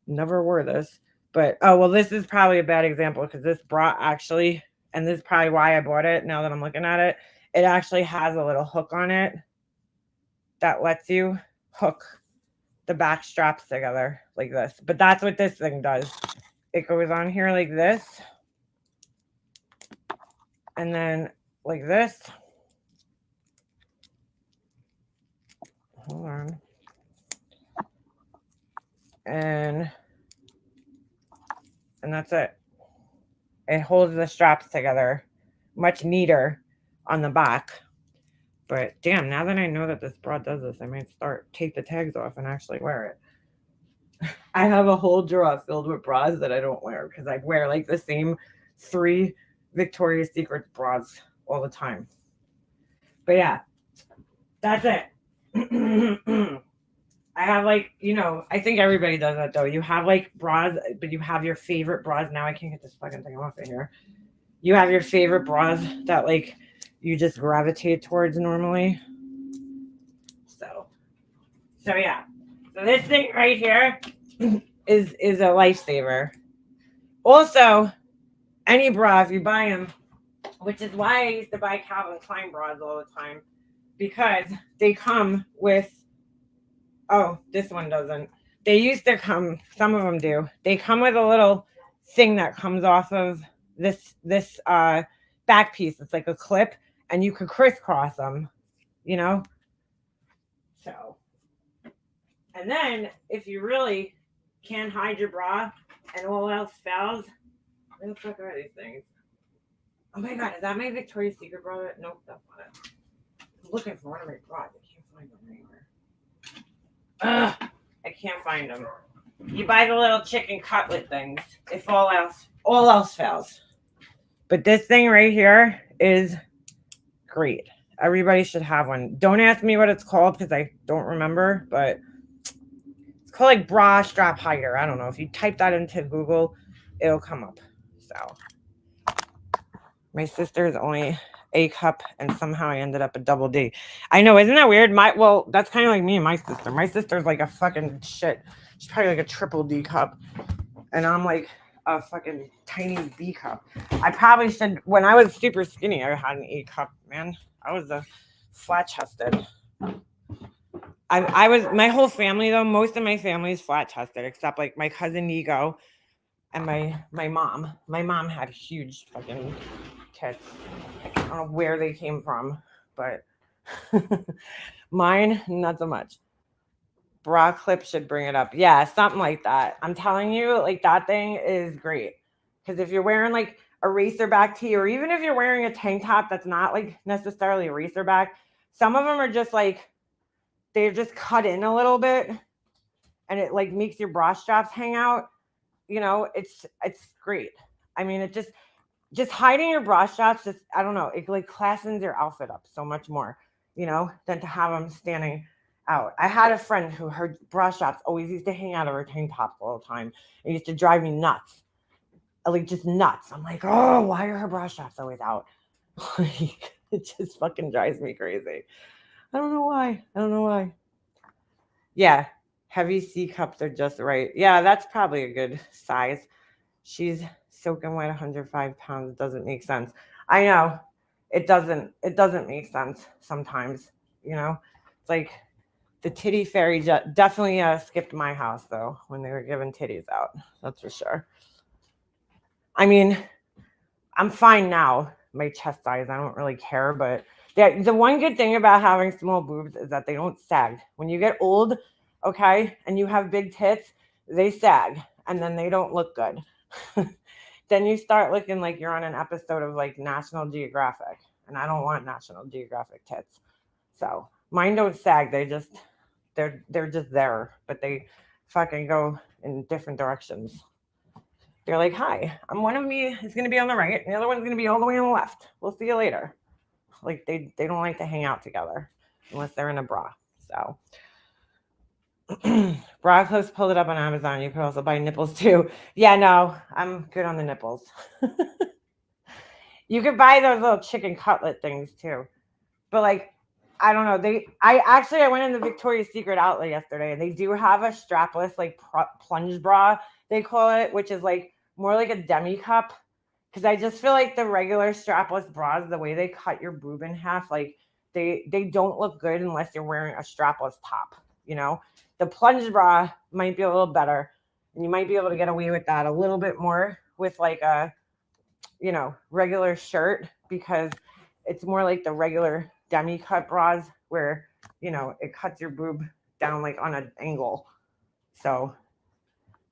Speaker 1: Never wore this. But, oh, well, this is probably a bad example because this bra actually, and this is probably why I bought it now that I'm looking at it, it actually has a little hook on it that lets you hook the back straps together like this. But that's what this thing does. It goes on here like this, and then like this. Hold on. And that's it. It holds the straps together much neater on the back. But damn, now that I know that this bra does this, I might take the tags off and actually wear it. I have a whole drawer filled with bras that I don't wear because I wear like the same 3 Victoria's Secret bras all the time. But yeah, that's it. I have like, I think everybody does that though. You have like bras, but you have your favorite bras. Now I can't get this fucking thing off of here. You have your favorite bras that like you just gravitate towards normally. So yeah. So this thing right here is a lifesaver. Also, any bra, if you buy them, which is why I used to buy Calvin Klein bras all the time, because they come with, oh, this one doesn't. They used to come, some of them do. They come with a little thing that comes off of this back piece. It's like a clip, and you could crisscross them, So, and then if you really can't hide your bra and all else fails, where the fuck are these things? Oh my god, is that my Victoria's Secret bra? Nope, that's not it. I'm looking for one of my bras. I can't find them anywhere. Ugh, I can't find them. You buy the little chicken cutlet things if all else fails. But this thing right here is great. Everybody should have one. Don't ask me what it's called because I don't remember, but it's called like bra strap hider. I don't know. If you type that into Google, it'll come up. So my sister's only A cup, and somehow I ended up a double D. I know, isn't that weird? That's kind of like me and my sister. My sister's like a fucking shit. She's probably like a triple D cup, and I'm like a fucking tiny B cup. I probably should. When I was super skinny, I had an A cup. Man, I was a flat chested. I was, my whole family though. Most of my family is flat chested, except like my cousin Nico and my mom. My mom had huge fucking tits. I don't know where they came from, but mine, not so much. Bra clip should bring it up. Yeah, something like that. I'm telling you, like that thing is great. Because if you're wearing like a racerback tee, or even if you're wearing a tank top that's not like necessarily a racerback, some of them are just like, they're just cut in a little bit and it like makes your bra straps hang out. It's great. I mean, it just hiding your bra straps, just, I don't know, it like classens your outfit up so much more, than to have them standing out. I had a friend who her bra straps always used to hang out of her tank tops all the time. It used to drive me nuts. Like just nuts. I'm like, oh, why are her bra straps always out? It just fucking drives me crazy. I don't know why. Yeah, heavy C cups are just right. Yeah, that's probably a good size. She's soaking wet 105 pounds. Doesn't make sense. I know. It doesn't make sense sometimes. It's like the titty fairy definitely skipped my house though when they were giving titties out. That's for sure. I mean, I'm fine now. My chest size, I don't really care. But the one good thing about having small boobs is that they don't sag. When you get old, okay, and you have big tits, they sag, and then they don't look good. Then you start looking like you're on an episode of like National Geographic, and I don't want National Geographic tits. So mine don't sag. They're just there, but they fucking go in different directions. They're like, hi, one of me is going to be on the right, and the other one's going to be all the way on the left. We'll see you later. Like they don't like to hang out together unless they're in a bra. So bra clips, pulled it up on Amazon. You could also buy nipples too. Yeah, no, I'm good on the nipples. You could buy those little chicken cutlet things too. But like, I don't know. I went in the Victoria's Secret outlet yesterday, and they do have a strapless like plunge bra, they call it, which is like more like a demi cup. Because I just feel like the regular strapless bras, the way they cut your boob in half, like they don't look good unless you're wearing a strapless top. You know, the plunge bra might be a little better, and you might be able to get away with that a little bit more with like a, you know, regular shirt, because it's more like the regular demi cut bras where, you know, it cuts your boob down like on an angle. So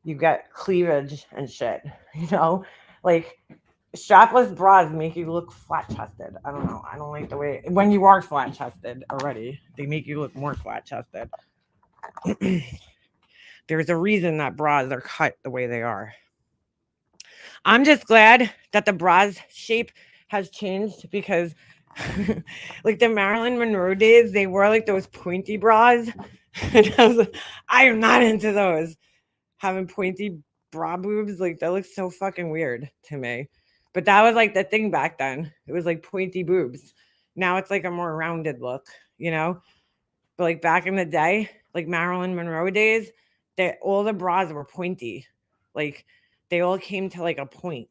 Speaker 1: you get cleavage and shit, you know? Like strapless bras make you look flat chested. I don't know. I don't like the way when you are flat chested already, they make you look more flat chested. There's a reason that bras are cut the way they are. I'm just glad that the bra's shape has changed because like the Marilyn Monroe days, they wore like those pointy bras. And I was like, I am not into those. Having pointy bra boobs, like that looks so fucking weird to me. But that was like the thing back then. It was like pointy boobs. Now it's like a more rounded look, you know? But like back in the day, like Marilyn Monroe days, that all the bras were pointy. Like they all came to like a point.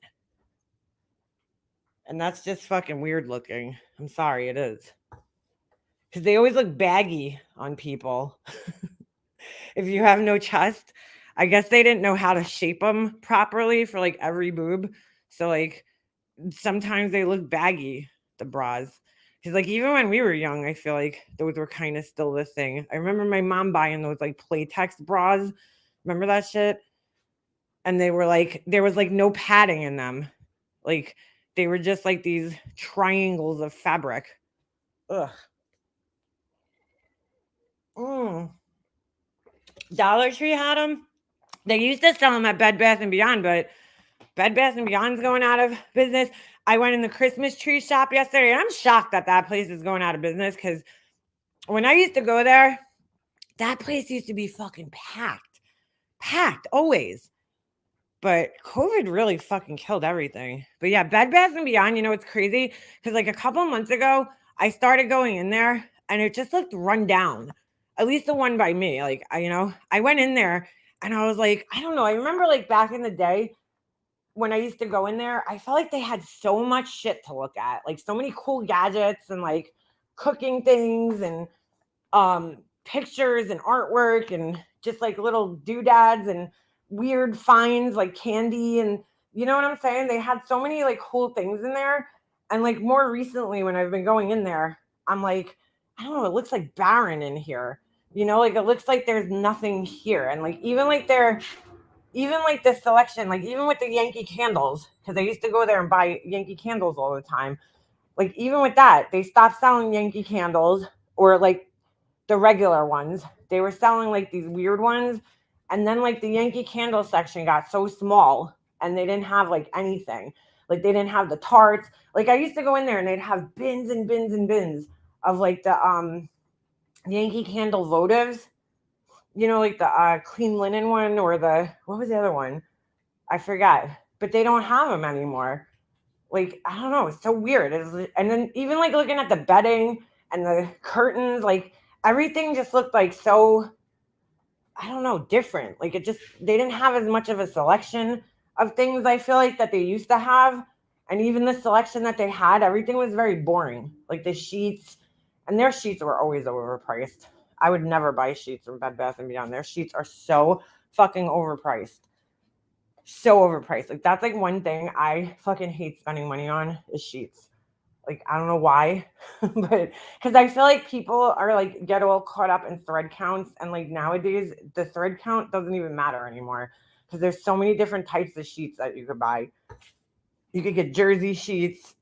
Speaker 1: And that's just fucking weird looking. I'm sorry, it is. Because they always look baggy on people. If you have no chest, I guess they didn't know how to shape them properly for like every boob. So like sometimes they look baggy, the bras. Because like even when we were young, I feel like those were kind of still the thing. I remember my mom buying those like Playtex bras. Remember that shit? And they were like, there was like no padding in them. Like they were just like these triangles of fabric. Ugh. Mm. Dollar Tree had them. They used to sell them at Bed Bath and Beyond, but Bed Bath and Beyond's going out of business. I went in the Christmas tree shop yesterday, and I'm shocked that that place is going out of business because when I used to go there, that place used to be fucking packed always. But COVID really fucking killed everything. But yeah, Bed Bath and Beyond, you know, it's crazy because like a couple months ago, I started going in there and it just looked run down. At least the one by me. Like, I went in there and I was like, I don't know. I remember like back in the day when I used to go in there, I felt like they had so much shit to look at, like so many cool gadgets and like cooking things and pictures and artwork and just like little doodads and weird finds like candy, and you know what I'm saying? They had so many like cool things in there. And like more recently when I've been going in there, I'm like, I don't know, it looks like barren in here. You know, like it looks like there's nothing here. And like even like the selection, like even with the Yankee candles, because I used to go there and buy Yankee candles all the time. Like even with that, they stopped selling Yankee candles, or like the regular ones. They were selling like these weird ones. And then like the Yankee candle section got so small and they didn't have like anything. Like they didn't have the tarts. Like I used to go in there and they'd have bins and bins and bins of like the Yankee candle votives. You know, like the clean linen one, or the, what was the other one? I forgot. But they don't have them anymore. Like, I don't know. It's so weird. And then even like looking at the bedding and the curtains, like everything just looked like so, I don't know, different. Like it just, they didn't have as much of a selection of things, I feel like, that they used to have. And even the selection that they had, everything was very boring. Like the sheets, and their sheets were always overpriced. I would never buy sheets from Bed Bath and Beyond. Their sheets are so fucking overpriced. So overpriced. Like that's like one thing I fucking hate spending money on is sheets. Like I don't know why, but because I feel like people are like get all caught up in thread counts, and like nowadays the thread count doesn't even matter anymore because there's so many different types of sheets that you could buy. You could get jersey sheets,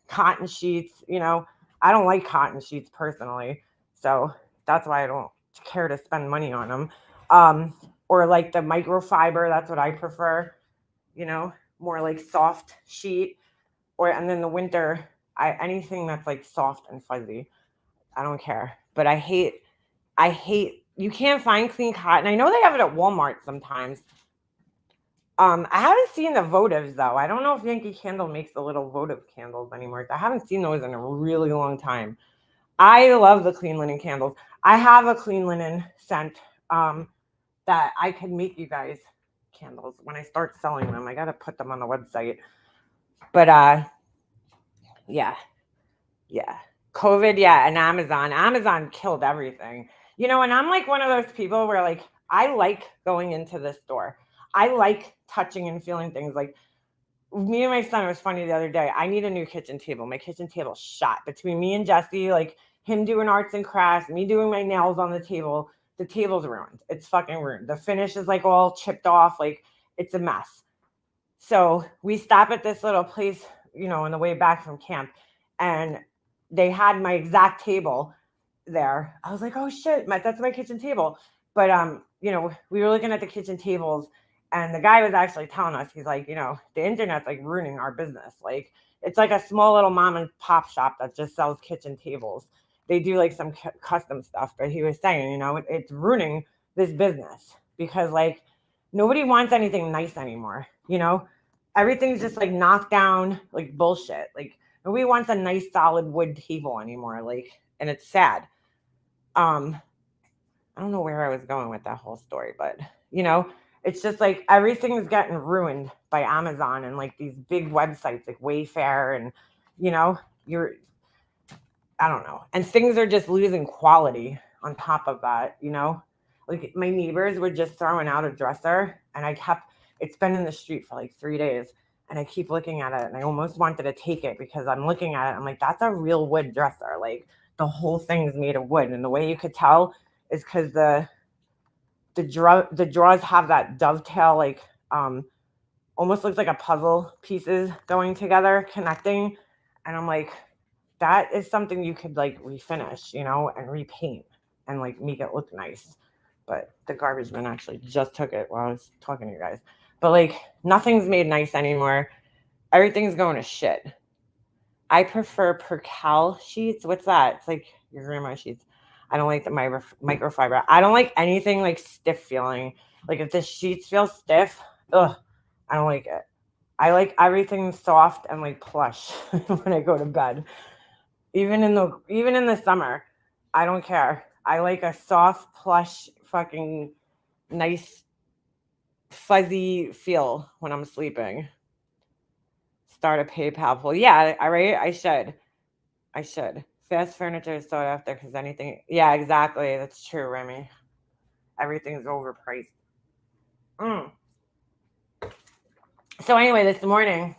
Speaker 1: cotton sheets. You know, I don't like cotton sheets personally, so that's why I don't care to spend money on them. Or like the microfiber, that's what I prefer. You know, more like soft sheet. Or and then the winter, anything that's like soft and fuzzy, I don't care. But I hate you can't find clean cotton. I know they have it at Walmart sometimes. I haven't seen the votives though. I don't know if Yankee Candle makes the little votive candles anymore. I haven't seen those in a really long time. I love the clean linen candles. I have a clean linen scent that I can make you guys candles when I start selling them. I gotta put them on the website. But yeah. Yeah. COVID, yeah, and Amazon. Amazon killed everything. And I'm like one of those people where like I like going into the store. I like touching and feeling things. Like me and my son, it was funny the other day. I need a new kitchen table. My kitchen table shot between me and Jesse, like him doing arts and crafts, me doing my nails on the table. The table's ruined. It's fucking ruined. The finish is like all chipped off. Like it's a mess. So we stop at this little place, on the way back from camp, and they had my exact table there. I was like, oh shit, that's my kitchen table. But we were looking at the kitchen tables, and the guy was actually telling us, he's like, the internet's like ruining our business. Like it's like a small little mom and pop shop that just sells kitchen tables. They do like some custom stuff, but he was saying, it's ruining this business because like nobody wants anything nice anymore. Everything's just like knocked down, like bullshit. Like nobody wants a nice solid wood table anymore. Like, and it's sad. I don't know where I was going with that whole story, but it's just like everything's getting ruined by Amazon and like these big websites like Wayfair and I don't know. And things are just losing quality on top of that, Like my neighbors were just throwing out a dresser and it's been in the street for like 3 days and I keep looking at it and I almost wanted to take it because I'm looking at it. I'm like, that's a real wood dresser. Like the whole thing is made of wood. And the way you could tell is because the drawers have that dovetail, like almost looks like a puzzle pieces going together, connecting. And I'm like, that is something you could like refinish, and repaint and like make it look nice. But the garbage man actually just took it while I was talking to you guys. But like nothing's made nice anymore. Everything's going to shit. I prefer percale sheets. What's that? It's like your grandma's sheets. I don't like the microfiber. I don't like anything like stiff feeling. Like if the sheets feel stiff, ugh, I don't like it. I like everything soft and like plush when I go to bed. Even in the summer, I don't care. I like a soft, plush, fucking nice, fuzzy feel when I'm sleeping. Start a PayPal pool. Yeah, I should. Fast furniture is sought after because anything. Yeah, exactly. That's true, Remy. Everything's overpriced. So anyway, this morning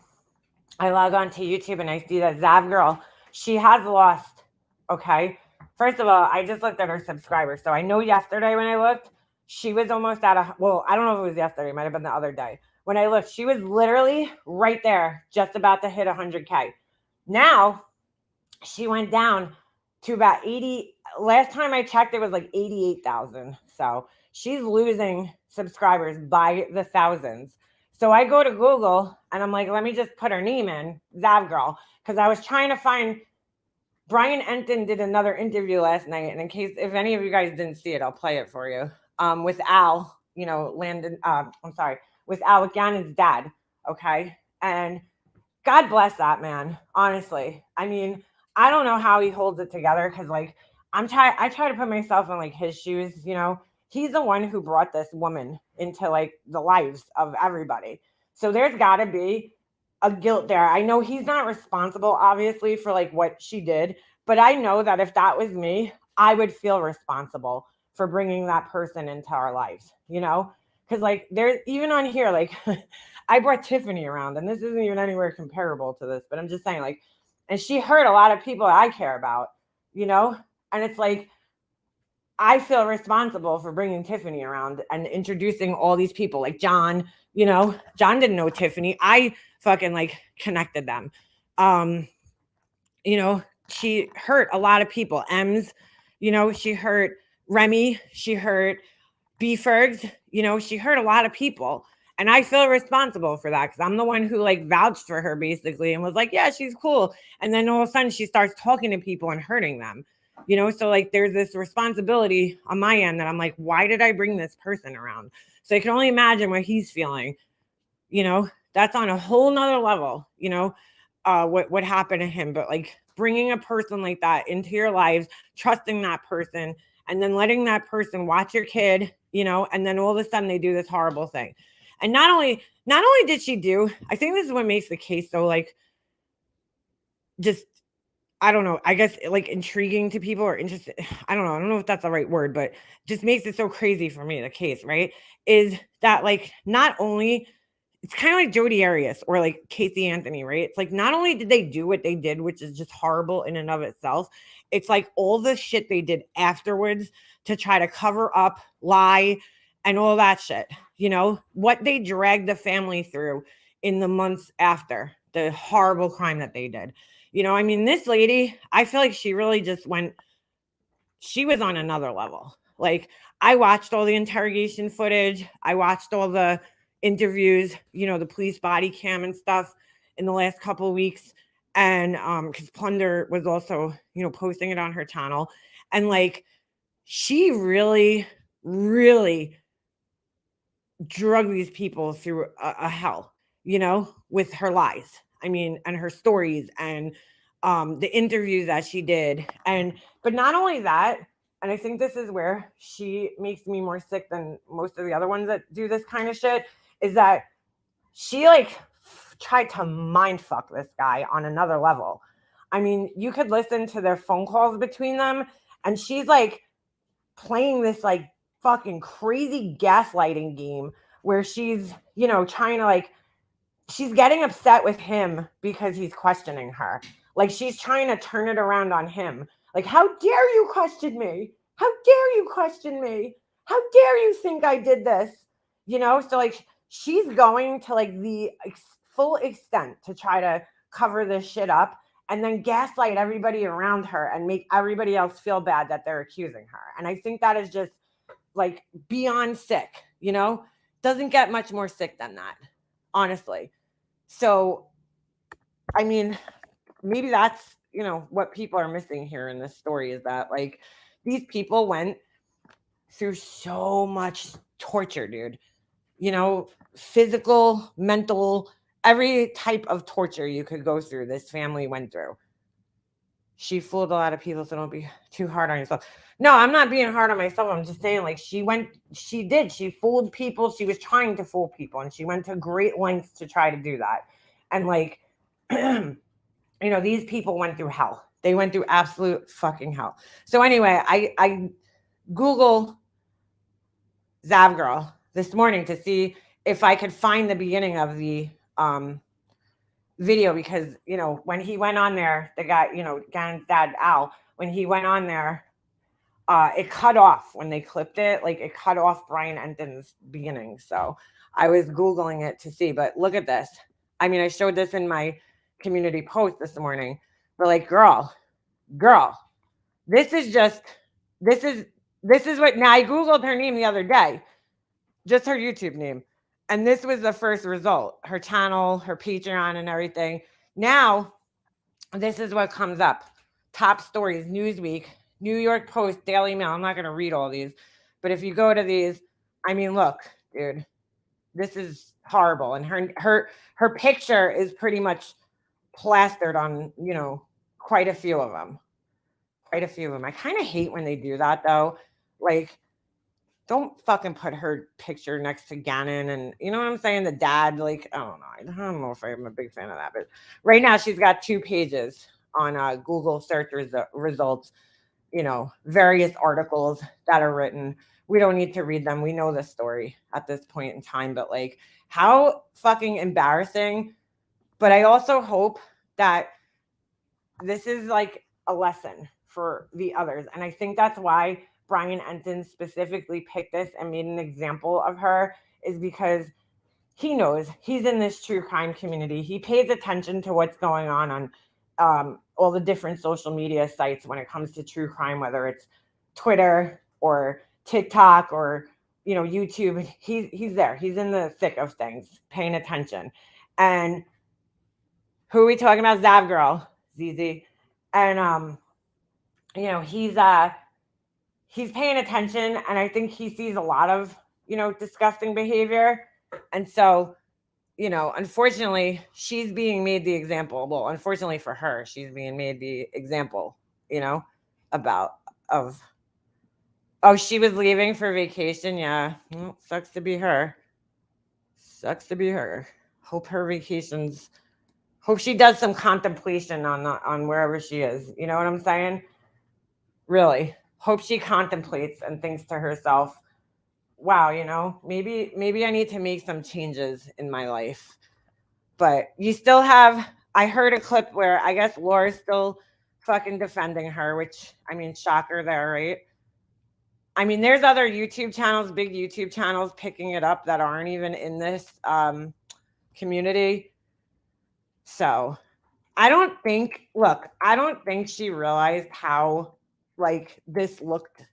Speaker 1: I log on to YouTube and I see that Zav girl. She has lost. Okay. First of all, I just looked at her subscribers. So I know yesterday when I looked, she was almost at I don't know if it was yesterday. It might have been the other day. When I looked, she was literally right there, just about to hit 100K. Now, she went down to about 80. Last time I checked, it was like 88,000. So she's losing subscribers by the thousands. So I go to Google and I'm like, let me just put her name in, Zav Girl, because I was trying to find. Brian Enton did another interview last night, and in case if any of you guys didn't see it, I'll play it for you. With Al, Landon. I'm sorry, with Al Gannon's dad. Okay, and God bless that man. Honestly, I mean, I don't know how he holds it together because, like, I try to put myself in like his shoes. He's the one who brought this woman into like the lives of everybody. So there's got to be a guilt there. I know he's not responsible, obviously, for like what she did, but I know that if that was me, I would feel responsible for bringing that person into our lives, because like there's even on here, like I brought Tiffany around, and this isn't even anywhere comparable to this, but I'm just saying, like, and she hurt a lot of people I care about, and it's like I feel responsible for bringing Tiffany around and introducing all these people, like John. John didn't know Tiffany. I fucking like connected them. She hurt a lot of people. Ems, she hurt Remy. She hurt B-Fergs. She hurt a lot of people. And I feel responsible for that because I'm the one who like vouched for her basically and was like, yeah, she's cool. And then all of a sudden she starts talking to people and hurting them. So like there's this responsibility on my end that I'm like, why did I bring this person around? So I can only imagine what he's feeling. That's on a whole nother level, what happened to him. But like bringing a person like that into your lives, trusting that person, and then letting that person watch your kid, and then all of a sudden they do this horrible thing. And not only did she do, I think this is what makes the case so like just I don't know, I guess like intriguing to people or interested. I don't know if that's the right word, but just makes it so crazy for me, the case, right? Is that like not only it's kind of like Jodi Arias or like Casey Anthony, right? It's like not only did they do what they did, which is just horrible in and of itself, it's like all the shit they did afterwards to try to cover up, lie, and all that shit. What they dragged the family through in the months after the horrible crime that they did. I mean, this lady, I feel like she really just she was on another level. Like, I watched all the interrogation footage. I watched all the interviews, the police body cam and stuff in the last couple of weeks. And because Plunder was also, posting it on her channel. And like, she really, really drug these people through a hell, with her lies. I mean, and her stories and the interviews that she did. But not only that, and I think this is where she makes me more sick than most of the other ones that do this kind of shit, is that she like tried to mind fuck this guy on another level. I mean, you could listen to their phone calls between them, and she's like playing this like fucking crazy gaslighting game where she's, trying to like, she's getting upset with him because he's questioning her. Like she's trying to turn it around on him. Like, how dare you question me? How dare you question me? How dare you think I did this? So like she's going to like the full extent to try to cover this shit up and then gaslight everybody around her and make everybody else feel bad that they're accusing her. And I think that is just like beyond sick, doesn't get much more sick than that, honestly. So, I mean, maybe that's, what people are missing here in this story is that like these people went through so much torture, dude. Physical, mental, every type of torture you could go through, this family went through. She fooled a lot of people, so don't be too hard on yourself. No, I'm not being hard on myself. I'm just saying, like, she fooled people. She was trying to fool people, and she went to great lengths to try to do that. And like, these people went through hell. They went through absolute fucking hell. So anyway, I Google Zav Girl this morning to see if I could find the beginning of the video, because when he went on there, the guy, Gannon's dad Al, when he went on there, it cut off when they clipped it. Like it cut off Brian Enton's beginning. So I was Googling it to see, but look at this. I mean, I showed this in my community post this morning. But like, girl, this is what, now I Googled her name the other day, just her YouTube name. And this was the first result, her channel, her Patreon and everything. Now, this is what comes up. Top stories, Newsweek, New York Post, Daily Mail. I'm not going to read all these, but if you go to these, I mean, look, dude, this is horrible. And her picture is pretty much plastered on, quite a few of them. I kind of hate when they do that, though. Like, don't fucking put her picture next to Gannon, and you know what I'm saying? The dad, like, I don't know if I'm a big fan of that, but right now she's got 2 pages on Google search results, various articles that are written. We don't need to read them. We know the story at this point in time, but like, how fucking embarrassing. But I also hope that this is like a lesson for the others. And I think that's why Brian Enton specifically picked this and made an example of her, is because he knows he's in this true crime community. He pays attention to what's going on all the different social media sites when it comes to true crime, whether it's Twitter or TikTok or, YouTube. He's there. He's in the thick of things, paying attention. And who are we talking about? Zav Girl, ZZ. And, he's paying attention, and I think he sees a lot of, disgusting behavior. And so, unfortunately, she's being made the example. Well, unfortunately for her, she's being made the example, oh, she was leaving for vacation. Yeah. Well, sucks to be her. Sucks to be her. Hope her vacations. Hope she does some contemplation on wherever she is. You know what I'm saying? Really. Hope she contemplates and thinks to herself, "Wow, maybe I need to make some changes in my life." But you still have. I heard a clip where I guess Laura's still fucking defending her, which I mean, shocker there, right? I mean, there's other YouTube channels, big YouTube channels picking it up that aren't even in this community. So I don't think she realized how like this looked.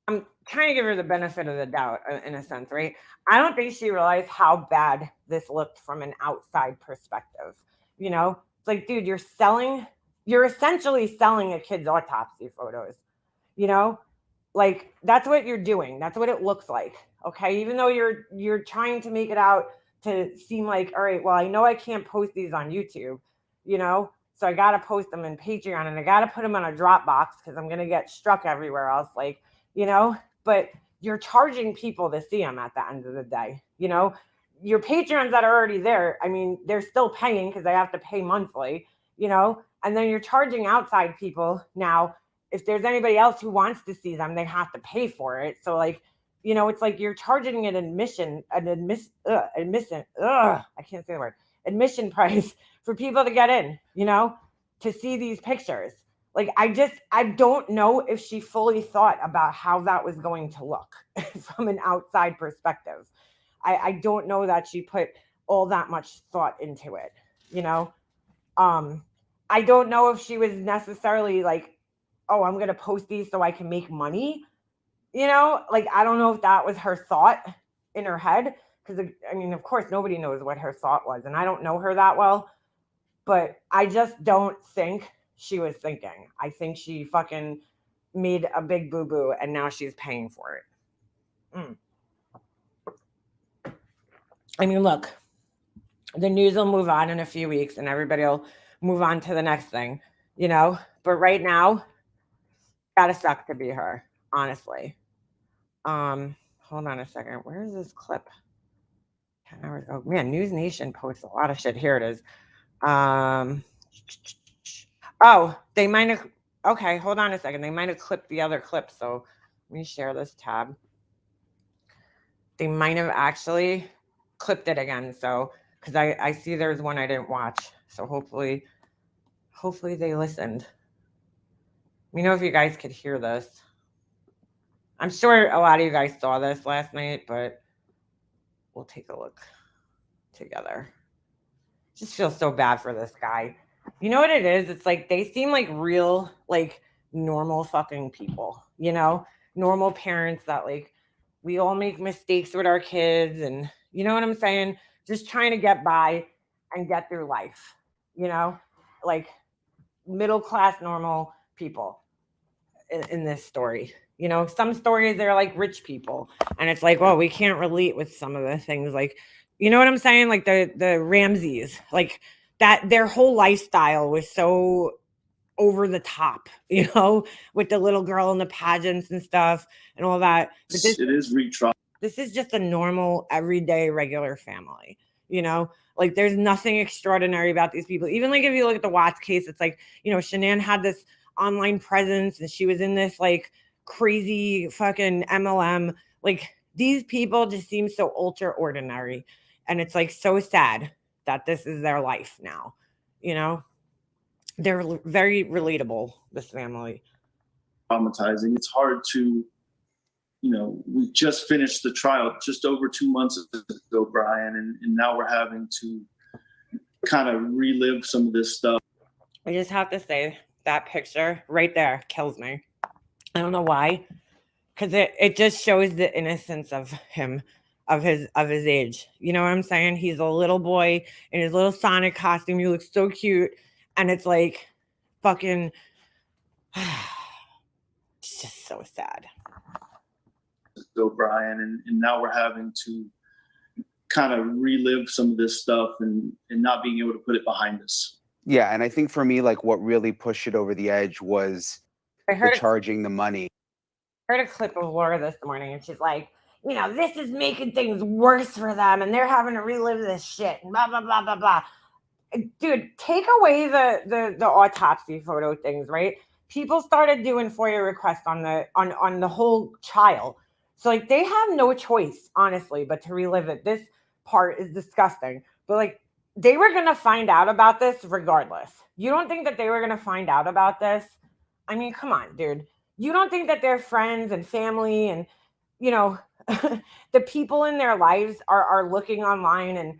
Speaker 1: I'm trying to give her the benefit of the doubt in a sense, right? I don't think she realized how bad this looked from an outside perspective. It's like, dude, you're essentially selling a kid's autopsy photos, you know? Like that's what you're doing. That's what it looks like. Okay. Even though you're trying to make it out to seem like, all right, well, I know I can't post these on YouTube, so I got to post them in Patreon and I got to put them on a Dropbox because I'm going to get struck everywhere else. Like, but you're charging people to see them at the end of the day, your Patreons that are already there. I mean, they're still paying because they have to pay monthly, and then you're charging outside people now. If there's anybody else who wants to see them, they have to pay for it. So like, it's like you're charging an admission admission price for people to get in, to see these pictures. Like, I don't know if she fully thought about how that was going to look from an outside perspective. I don't know that she put all that much thought into it, I don't know if she was necessarily like, oh, I'm going to post these so I can make money. Like, I don't know if that was her thought in her head. Because, I mean, of course, nobody knows what her thought was. And I don't know her that well. But I just don't think she was thinking. I think she fucking made a big boo-boo and now she's paying for it. I mean, look, the news will move on in a few weeks and everybody will move on to the next thing, But right now, gotta suck to be her, honestly. Hold on a second. Where is this clip? 10 hours. Oh man, News Nation posts a lot of shit. Here it is. Oh, they might have. Okay, hold on a second. They might have clipped the other clip. So let me share this tab. They might have actually clipped it again. So because I see there's one I didn't watch. So hopefully they listened. Let me know if you guys could hear this. I'm sure a lot of you guys saw this last night, but we'll take a look together. Just feel so bad for this guy. You know what it is? It's like they seem like real, like normal fucking people, normal parents that like we all make mistakes with our kids and you know what I'm saying? Just trying to get by and get through life, like middle class normal people in this story. Some stories they're like rich people and it's like, well, we can't relate with some of the things like, you know what I'm saying? Like the Ramses, like that their whole lifestyle was so over the top, with the little girl and the pageants and stuff and all that. But this is just a normal, everyday, regular family, like there's nothing extraordinary about these people. Even like if you look at the Watts case, it's like, Shanann had this online presence and she was in this like crazy fucking MLM. Like these people just seem so ultra ordinary. And it's like so sad that this is their life now, They're very relatable, this family.
Speaker 2: Traumatizing. It's hard to, we just finished the trial just over 2 months ago, Brian, and now we're having to kind of relive some of this stuff.
Speaker 1: I just have to say that picture right there kills me. I don't know why, because it just shows the innocence of him, of his age. You know what I'm saying? He's a little boy in his little Sonic costume. He looks so cute, and it's like fucking. It's just so sad.
Speaker 2: So Brian, and now we're having to kind of relive some of this stuff and not being able to put it behind us.
Speaker 3: Yeah, and I think for me, like what really pushed it over the edge was charging the money.
Speaker 1: I heard a clip of Laura this morning, and she's like, this is making things worse for them and they're having to relive this shit and blah, blah, blah, blah, blah. Dude, take away the autopsy photo things, right? People started doing FOIA requests on the whole trial. So like they have no choice, honestly, but to relive it. This part is disgusting. But like they were gonna find out about this regardless. You don't think that they were gonna find out about this? I mean, come on, dude. You don't think that their friends and family and the people in their lives are looking online and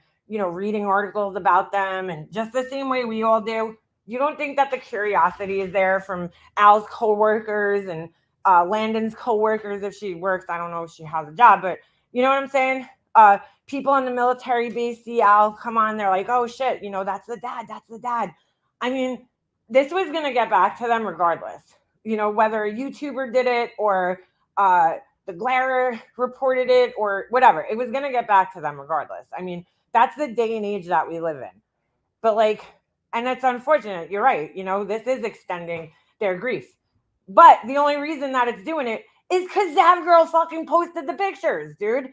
Speaker 1: reading articles about them and just the same way we all do? You don't think that the curiosity is there from Al's coworkers and Landon's coworkers if she works? I don't know if she has a job, but you know what I'm saying? People on the military base see Al come on, they're like, oh shit, that's the dad, that's the dad. I mean, this was gonna get back to them regardless. Whether a YouTuber did it or the Glarer reported it or whatever, it was gonna get back to them regardless. I mean, that's the day and age that we live in. But like, and it's unfortunate. You're right. This is extending their grief. But the only reason that it's doing it is because Zav Girl fucking posted the pictures, dude.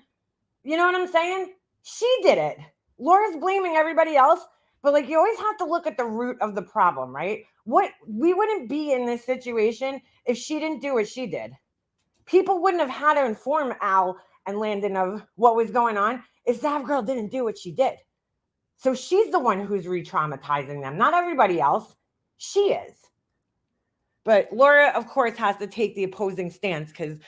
Speaker 1: You know what I'm saying? She did it. Laura's blaming everybody else, but like you always have to look at the root of the problem, right? We wouldn't be in this situation if she didn't do what she did. People wouldn't have had to inform Al and Landon of what was going on if Zav Girl didn't do what she did. So she's the one who's re-traumatizing them, not everybody else. She is. But Laura, of course, has to take the opposing stance because,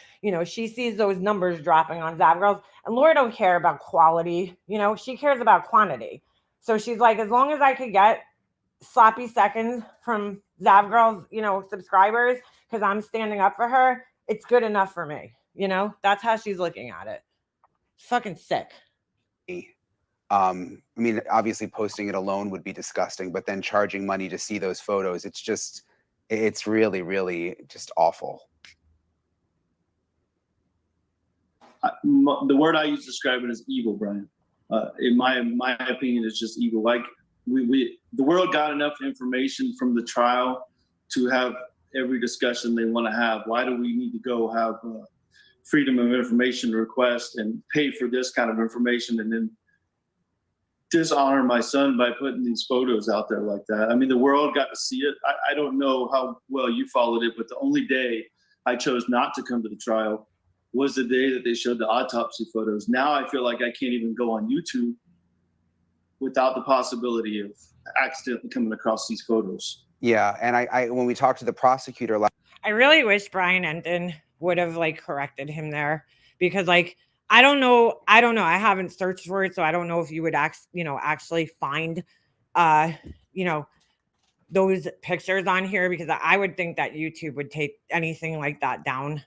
Speaker 1: she sees those numbers dropping on Zav Girls. And Laura don't care about quality. She cares about quantity. So she's like, as long as I could get sloppy seconds from Zav Girls, subscribers, because I'm standing up for her, it's good enough for me. That's how she's looking at it. Fucking sick.
Speaker 3: I mean, obviously posting it alone would be disgusting, but then charging money to see those photos, it's really, really just awful.
Speaker 2: The word I use to describe it is evil, Brian. In my opinion, it's just evil. Like the world got enough information from the trial to have every discussion they want to have. Why do we need to go have freedom of information request and pay for this kind of information and then dishonor my son by putting these photos out there like that? I mean, the world got to see it. I don't know how well you followed it, but the only day I chose not to come to the trial was the day that they showed the autopsy photos. Now I feel like I can't even go on YouTube without the possibility of accidentally coming across these photos.
Speaker 3: Yeah, and I when we talked to the prosecutor,
Speaker 1: I really wish Brian Enton would have like corrected him there because like I don't know. I haven't searched for it, so I don't know if you would actually find those pictures on here because I would think that YouTube would take anything like that down,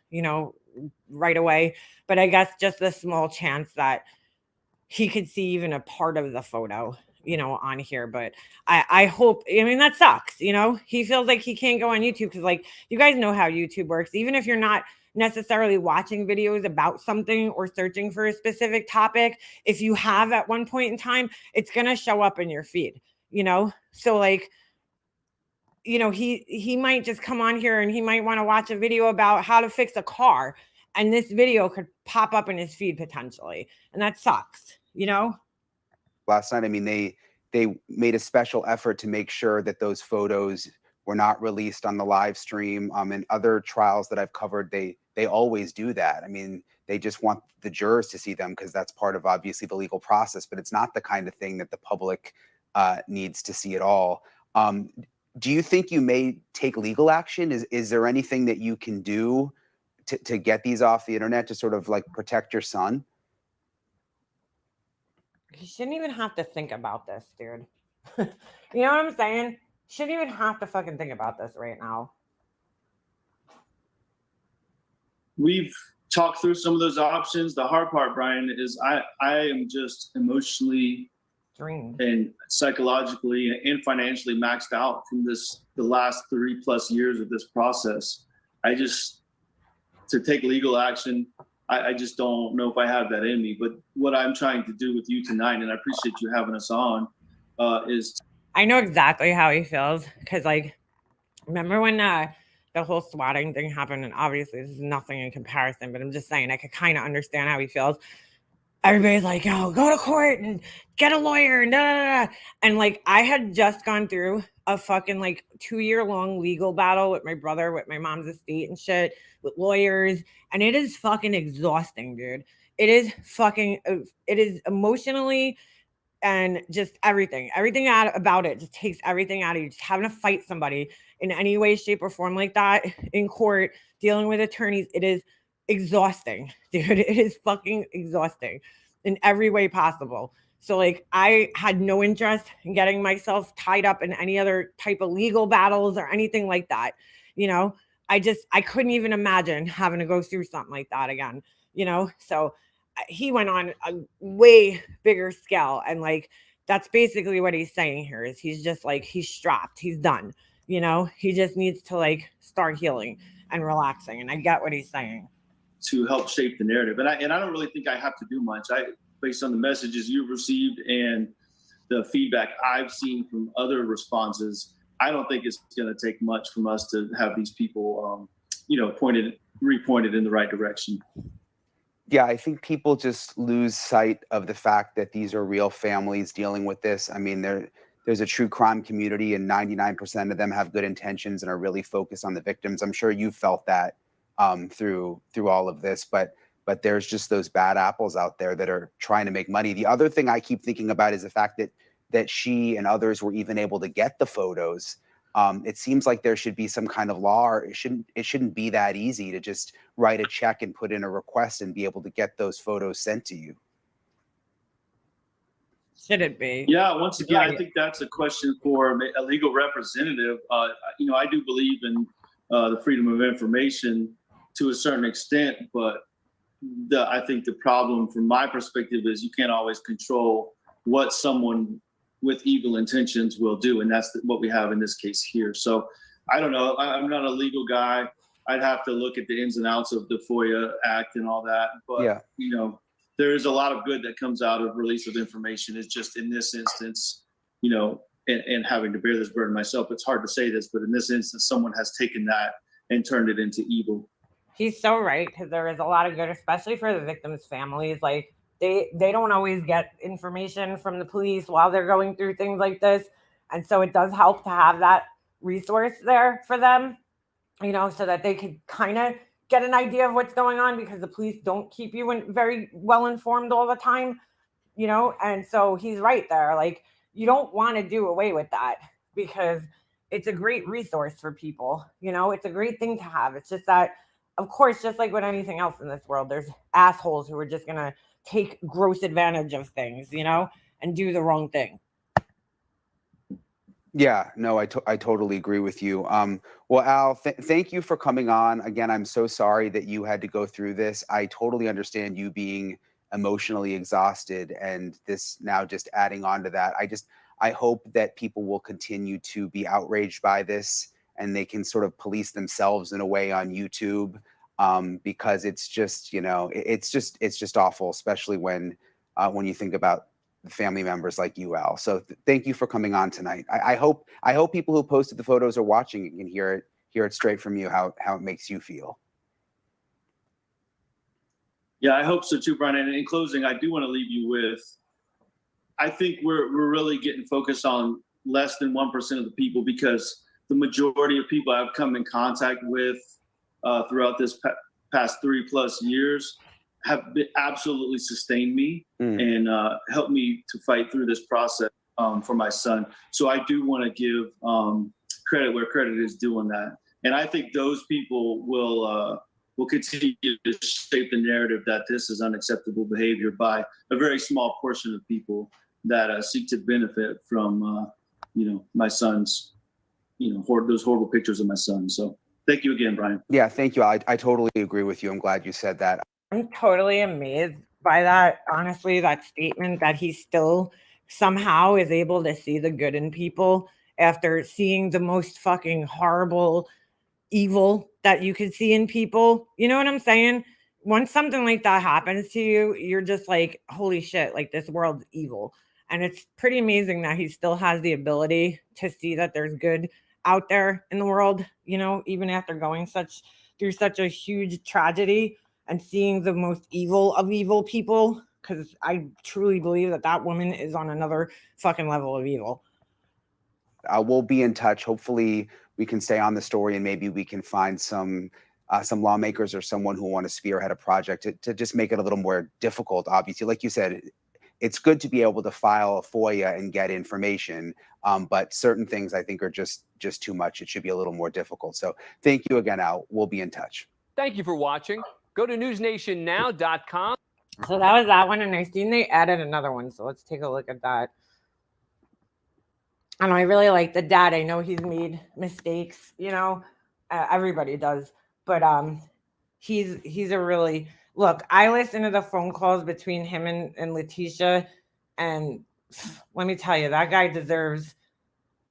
Speaker 1: right away. But I guess just the small chance that he could see even a part of the photo, on here. But I hope, that sucks, he feels like he can't go on YouTube because like, you guys know how YouTube works. Even if you're not necessarily watching videos about something or searching for a specific topic, if you have at one point in time, it's going to show up in your feed, so like, he might just come on here and he might want to watch a video about how to fix a car and this video could pop up in his feed potentially. And that sucks,
Speaker 3: last night, I mean, they made a special effort to make sure that those photos were not released on the live stream. In other trials that I've covered, they always do that. I mean, they just want the jurors to see them because that's part of obviously the legal process, but it's not the kind of thing that the public needs to see at all. Do you think you may take legal action? Is there anything that you can do to get these off the internet to sort of like protect your son?
Speaker 1: You shouldn't even have to think about this, dude. You know what I'm saying? Shouldn't even have to fucking think about this right now.
Speaker 2: We've talked through some of those options. The hard part, Brian, is I am just emotionally
Speaker 1: drained
Speaker 2: and psychologically and financially maxed out from the last 3+ years of this process. To take legal action, I just don't know if I have that in me. But what I'm trying to do with you tonight, and I appreciate you having us on, is
Speaker 1: I know exactly how he feels because, like, remember when the whole swatting thing happened, and obviously this is nothing in comparison, but I'm just saying I could kind of understand how he feels. Everybody's like, "Oh, go to court and get a lawyer," and da, da, da. And like I had just gone through a fucking like 2-year long legal battle with my brother, with my mom's estate and shit, with lawyers, and it is fucking exhausting, dude. It is fucking. It is emotionally and just everything out about it just takes everything out of you. Just having to fight somebody in any way, shape, or form like that in court, dealing with attorneys, it is exhausting, dude. It is fucking exhausting in every way possible. So like I had no interest in getting myself tied up in any other type of legal battles or anything like that. You know, I couldn't even imagine having to go through something like that again, you know? So he went on a way bigger scale, and like that's basically what he's saying here is he's just like he's strapped, he's done, you know, he just needs to like start healing and relaxing, and I get what he's saying.
Speaker 2: To help shape the narrative, and I don't really think I have to do much. Based on the messages you've received and the feedback I've seen from other responses, I don't think it's going to take much from us to have these people repointed in the right direction.
Speaker 3: Yeah, I think people just lose sight of the fact that these are real families dealing with this. I mean, there's a true crime community, and 99% of them have good intentions and are really focused on the victims. I'm sure you felt that through all of this, but there's just those bad apples out there that are trying to make money. The other thing I keep thinking about is the fact that she and others were even able to get the photos. It seems like there should be some kind of law, or it shouldn't be that easy to just write a check and put in a request and be able to get those photos sent to you.
Speaker 1: Should it be?
Speaker 2: Yeah, once again, right. I think that's a question for a legal representative. I do believe in the freedom of information to a certain extent, but I think the problem from my perspective is you can't always control what someone with evil intentions will do, and that's what we have in this case here. So I don't know. I'm not a legal guy. I'd have to look at the ins and outs of the FOIA Act and all that. But
Speaker 3: yeah.
Speaker 2: There is a lot of good that comes out of release of information. It's just in this instance, and having to bear this burden myself, it's hard to say this, but in this instance, someone has taken that and turned it into evil.
Speaker 1: He's so right, because there is a lot of good, especially for the victims' families. Like they don't always get information from the police while they're going through things like this, and so it does help to have that resource there for them, so that they could kind of get an idea of what's going on, because the police don't keep you very well informed all the time, and so he's right there. Like you don't want to do away with that, because it's a great resource for people. It's a great thing to have. It's just that, of course, just like with anything else in this world, there's assholes who are just going to take gross advantage of things, and do the wrong thing.
Speaker 3: Yeah, no, I totally agree with you. Well, Al, thank you for coming on. Again, I'm so sorry that you had to go through this. I totally understand you being emotionally exhausted, and this now just adding on to that. I hope that people will continue to be outraged by this, and they can sort of police themselves in a way on YouTube, because it's just, it's just awful, especially when you think about family members like you, Al. So thank you for coming on tonight. I hope people who posted the photos are watching and can hear it straight from you, how it makes you feel.
Speaker 2: Yeah, I hope so too, Brian. And in closing, I do want to leave you with, I think we're really getting focused on less than 1% of the people, because the majority of people I've come in contact with throughout this past 3+ years have been absolutely sustained me and helped me to fight through this process for my son. So I do want to give credit where credit is due on that. And I think those people will continue to shape the narrative that this is unacceptable behavior by a very small portion of people that seek to benefit from, my son's, those horrible pictures of my son. So thank you again, Brian.
Speaker 3: Yeah, thank you. I totally agree with you. I'm glad you said that.
Speaker 1: I'm totally amazed by that. Honestly, that statement that he still somehow is able to see the good in people after seeing the most fucking horrible evil that you could see in people. You know what I'm saying? Once something like that happens to you, you're just like, holy shit, like this world's evil. And it's pretty amazing that he still has the ability to see that there's good out there in the world, you know, even after going through such a huge tragedy and seeing the most evil of evil people, because I truly believe that that woman is on another fucking level of evil.
Speaker 3: We'll be in touch. Hopefully, we can stay on the story, and maybe we can find some lawmakers or someone who want to spearhead a project to just make it a little more difficult. Obviously, like you said, it's good to be able to file a FOIA and get information, but certain things I think are just too much. It should be a little more difficult. So thank you again, Al. We'll be in touch.
Speaker 4: Thank you for watching. Go to newsnationnow.com.
Speaker 1: So that was that one, and I seen they added another one. So let's take a look at that. And I really like the dad. I know he's made mistakes, you know, everybody does, but he's a really look. I listened to the phone calls between him and Letitia, and let me tell you, that guy deserves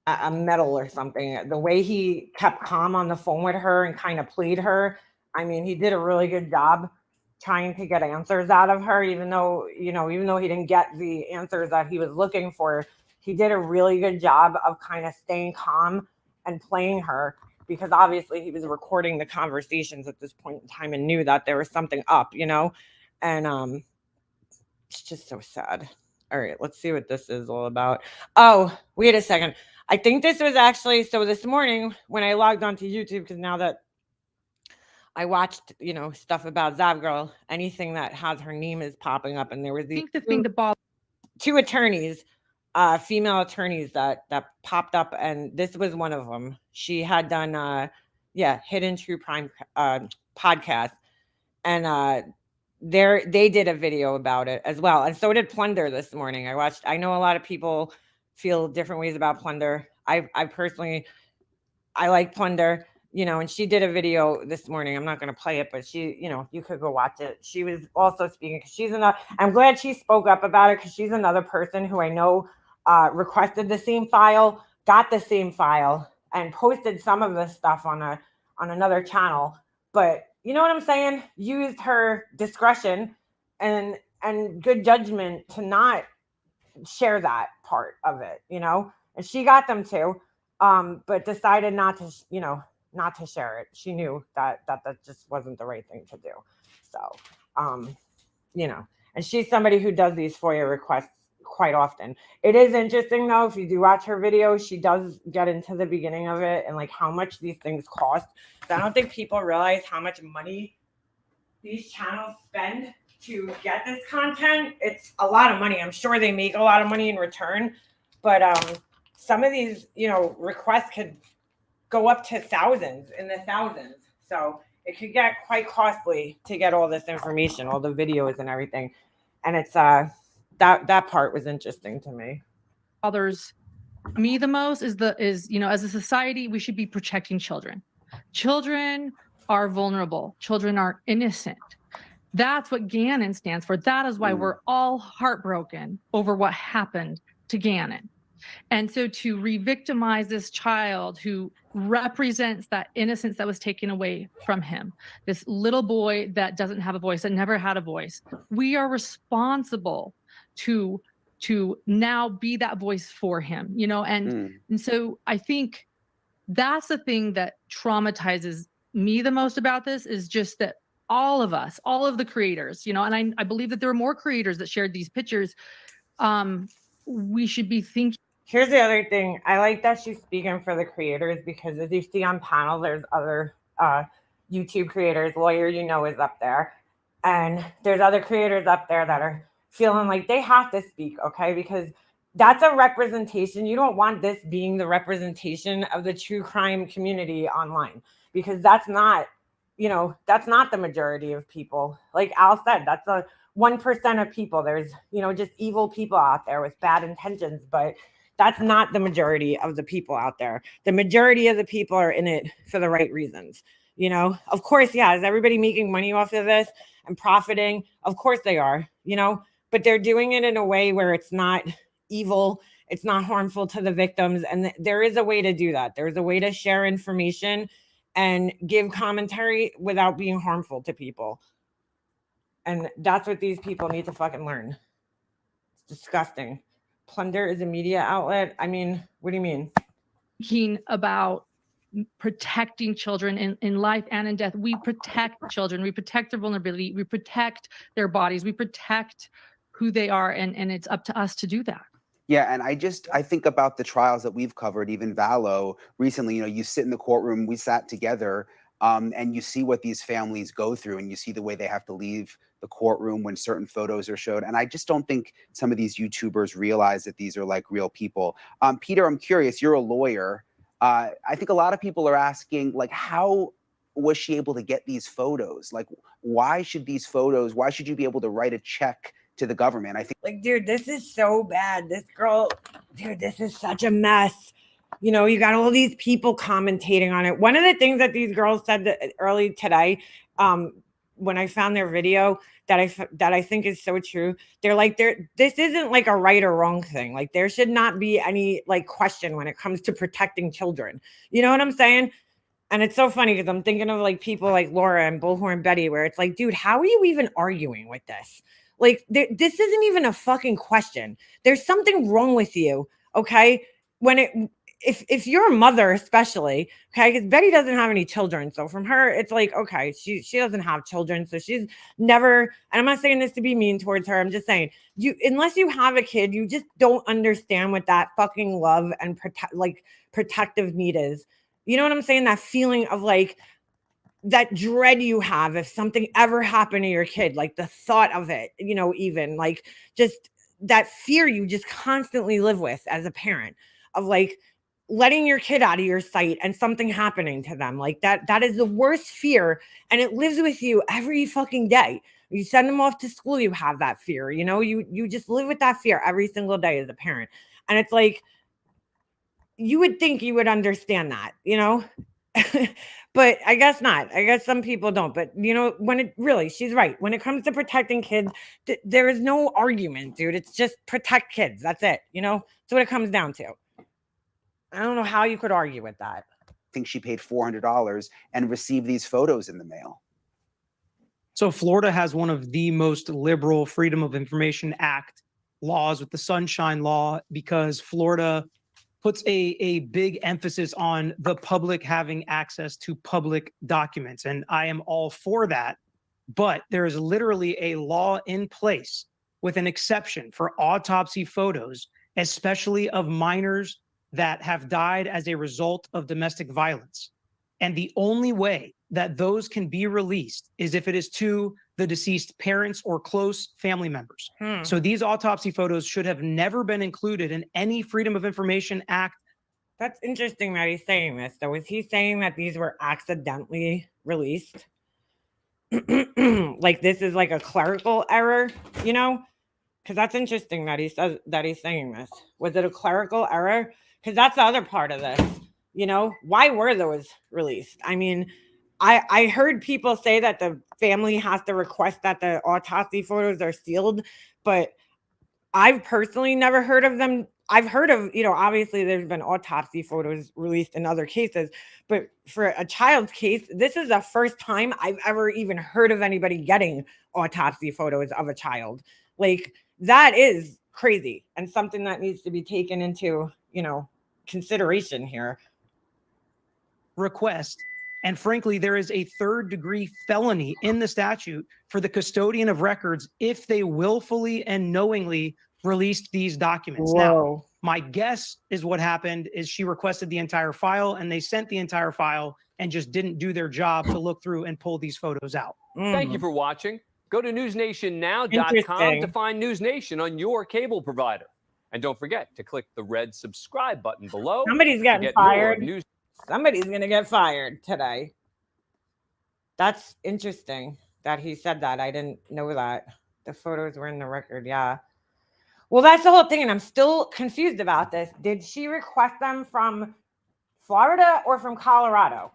Speaker 1: a medal or something. The way he kept calm on the phone with her and kind of played her. I mean, he did a really good job trying to get answers out of her, even though he didn't get the answers that he was looking for. He did a really good job of kind of staying calm and playing her, because obviously he was recording the conversations at this point in time and knew that there was something up, you know? And it's just so sad. All right, let's see what this is all about. Oh, wait a second. I think this was actually, so this morning when I logged onto YouTube, because now that I watched, you know, stuff about Zavgirl, anything that has her name is popping up, and there was these two attorneys, female attorneys that popped up, and this was one of them. She had done Hidden True Crime podcast, and they did a video about it as well, and so did Plunder this morning. I know a lot of people feel different ways about Plunder. I personally, I like Plunder, you know, and she did a video this morning. I'm not going to play it, but she, you know, you could go watch it. She was also speaking, because I'm glad she spoke up about it, because she's another person who I know requested the same file, got the same file, and posted some of this stuff on another channel. But you know what I'm saying? Used her discretion and good judgment to not share that part of it, you know, and she got them too, but decided not to share it. She knew that just wasn't the right thing to do. So, you know, and she's somebody who does these FOIA requests quite often. It is interesting though, if you do watch her video, she does get into the beginning of it and like how much these things cost. So I don't think people realize how much money these channels spend to get this content. It's a lot of money. I'm sure they make a lot of money in return, but some of these, you know, requests could go up to thousands. So it could get quite costly to get all this information, all the videos and everything. And it's that part was interesting to me.
Speaker 5: Bothers me the most is, you know, as a society, we should be protecting children. Children are vulnerable. Children are innocent. That's what Gannon stands for. That is why we're all heartbroken over what happened to Gannon. And so to re-victimize this child who represents that innocence that was taken away from him, this little boy that doesn't have a voice, that never had a voice, we are responsible to now be that voice for him, you know? And so I think that's the thing that traumatizes me the most about this, is just that all of us, all of the creators, you know, and I believe that there are more creators that shared these pictures. We should be thinking.
Speaker 1: Here's the other thing. I like that she's speaking for the creators, because as you see on panel, there's other YouTube creators. Lawyer, you know, is up there. And there's other creators up there that are feeling like they have to speak, okay? Because that's a representation. You don't want this being the representation of the true crime community online, because that's not, you know, that's not the majority of people. Like Al said, that's a 1% of people. There's, you know, just evil people out there with bad intentions, but that's not the majority of the people out there. The majority of the people are in it for the right reasons. You know, of course, yeah, is everybody making money off of this and profiting? Of course they are, you know, but they're doing it in a way where it's not evil, it's not harmful to the victims. And there is a way to do that. There's a way to share information and give commentary without being harmful to people. And that's what these people need to fucking learn. It's disgusting. Plunder is a media outlet. I mean, what do you mean?
Speaker 5: Thinking about protecting children in life and in death. We protect children. We protect their vulnerability. We protect their bodies. We protect who they are. And it's up to us to do that.
Speaker 3: Yeah, and I think about the trials that we've covered, even Valo recently. You know, you sit in the courtroom, we sat together, and you see what these families go through, and you see the way they have to leave the courtroom when certain photos are showed. And I just don't think some of these YouTubers realize that these are like real people. Peter, I'm curious. You're a lawyer. I think a lot of people are asking, like, how was she able to get these photos? Like, why should these photos? Why should you be able to write a check to the government? I think,
Speaker 1: like, dude, this is so bad. This girl, dude, this is such a mess. You know, you got all these people commentating on it. One of the things that these girls said early today, when I found their video, that I think is so true. They're like, this isn't like a right or wrong thing. Like, there should not be any like question when it comes to protecting children. You know what I'm saying? And it's so funny because I'm thinking of like people like Laura and Bullhorn Betty, where it's like, dude, how are you even arguing with this? Like, this isn't even a fucking question. There's something wrong with you, okay? If you're a mother, especially, okay, because Betty doesn't have any children, so from her, it's like, okay, she doesn't have children, so she's never. And I'm not saying this to be mean towards her. I'm just saying, unless you have a kid, you just don't understand what that fucking love and protective need is. You know what I'm saying? That feeling of like that dread you have if something ever happened to your kid, like the thought of it, you know, even like just that fear you just constantly live with as a parent of like letting your kid out of your sight and something happening to them. Like that is the worst fear. And it lives with you every fucking day. You send them off to school, you have that fear, you know, you just live with that fear every single day as a parent. And it's like, you would think you would understand that, you know, but I guess not. I guess some people don't. But, you know, she's right. When it comes to protecting kids, there is no argument, dude. It's just protect kids. That's it. You know, that's what it comes down to. I don't know how you could argue with that.
Speaker 3: I think she paid $400 and received these photos in the mail.
Speaker 6: So Florida has one of the most liberal Freedom of Information Act laws with the Sunshine Law, because Florida puts a big emphasis on the public having access to public documents. And I am all for that. But there is literally a law in place with an exception for autopsy photos, especially of minors that have died as a result of domestic violence. And the only way that those can be released is if it is to the deceased parents or close family members. So these autopsy photos should have never been included in any Freedom of Information Act.
Speaker 1: That's interesting that he's saying this, though. Is he saying that these were accidentally released? Like this is like a clerical error, you know? Because that's interesting that he says that he's saying this. Was it a clerical error? Because that's the other part of this. You know, why were those released? I mean, I heard people say that the family has to request that the autopsy photos are sealed, but I've personally never heard of them. I've heard of, you know, obviously there's been autopsy photos released in other cases, but for a child's case, this is the first time I've ever even heard of anybody getting autopsy photos of a child. Like, that is crazy and something that needs to be taken into, you know, consideration here.
Speaker 6: Request. And frankly, there is a third-degree felony in the statute for the custodian of records if they willfully and knowingly released these documents.
Speaker 1: Whoa.
Speaker 6: Now, my guess is what happened is she requested the entire file and they sent the entire file and just didn't do their job to look through and pull these photos out.
Speaker 4: Thank you for watching. Go to newsnationnow.com to find News Nation on your cable provider. And don't forget to click the red subscribe button below.
Speaker 1: Somebody's getting fired. Somebody's going to get fired today. That's interesting that he said that. I didn't know that. The photos were in the record. Yeah. Well, that's the whole thing. And I'm still confused about this. Did she request them from Florida or from Colorado?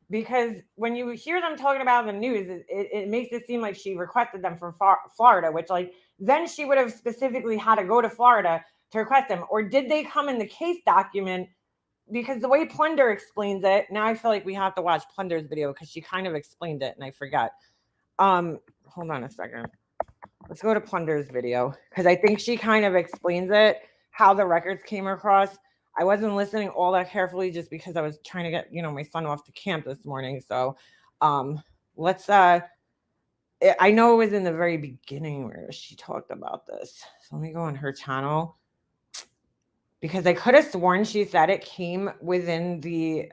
Speaker 1: Because when you hear them talking about in the news, it makes it seem like she requested them from Florida, which like then she would have specifically had to go to Florida to request them. Or did they come in the case document? Because the way Plunder explains it, now I feel like we have to watch Plunder's video because she kind of explained it and I forgot. Hold on a second. Let's go to Plunder's video because I think she kind of explains it, how the records came across. I wasn't listening all that carefully just because I was trying to get, my son off to camp this morning. So let's I know it was in the very beginning where she talked about this. So let me go on her channel, because I could have sworn she said it came within the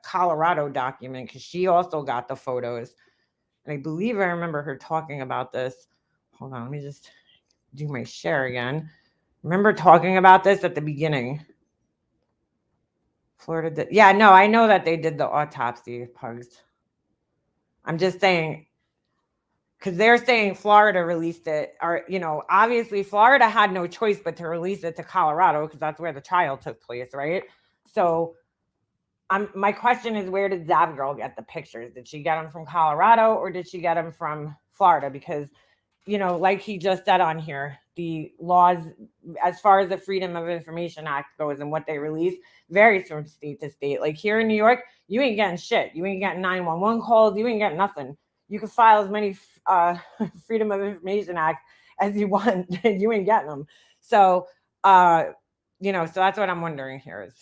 Speaker 1: Colorado document, because she also got the photos. And I believe I remember her talking about this. Hold on, let me just do my share again. Remember talking about this at the beginning. Florida did. Yeah, no, I know that they did the autopsy pugs. I'm just saying, because they're saying Florida released it, or, obviously Florida had no choice but to release it to Colorado, because that's where the trial took place, right? So my question is, where did Zav Girl get the pictures? Did she get them from Colorado, or did she get them from Florida? Because, like he just said on here, the laws, as far as the Freedom of Information Act goes and what they release, varies from state to state. Like here in New York, you ain't getting shit. You ain't getting 911 calls. You ain't getting nothing. You can file as many Freedom of Information Act as you want. You ain't getting them. So, so that's what I'm wondering here is,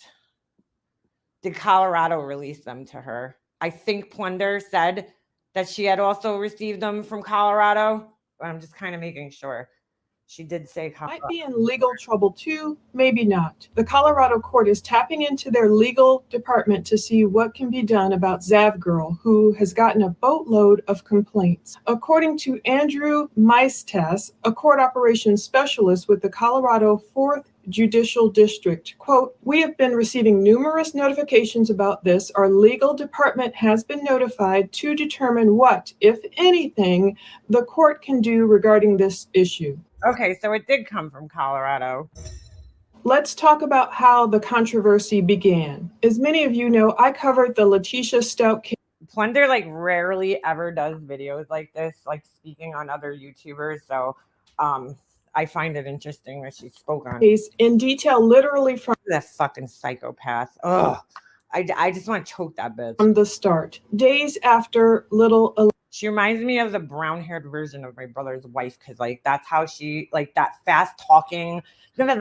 Speaker 1: did Colorado release them to her? I think Plunder said that she had also received them from Colorado, but I'm just kind of making sure. She did say
Speaker 7: Might be in legal trouble too, maybe not. The Colorado court is tapping into their legal department to see what can be done about Zav Girl, who has gotten a boatload of complaints. According to Andrew Meistes, a court operations specialist with the Colorado 4th Judicial District, quote, "We have been receiving numerous notifications about this. Our legal department has been notified to determine what, if anything, the court can do regarding this issue."
Speaker 1: Okay, so it did come from Colorado.
Speaker 7: Let's talk about how the controversy began. As many of you know, I covered the Letitia Stout case.
Speaker 1: Plunder rarely ever does videos like this, like speaking on other YouTubers. So I find it interesting that she spoke on
Speaker 7: case in detail, literally from
Speaker 1: that fucking psychopath. Ugh. I just want to choke that bitch.
Speaker 7: From the start. Days after little
Speaker 1: she reminds me of the brown-haired version of my brother's wife, because that's how she, that fast talking. That's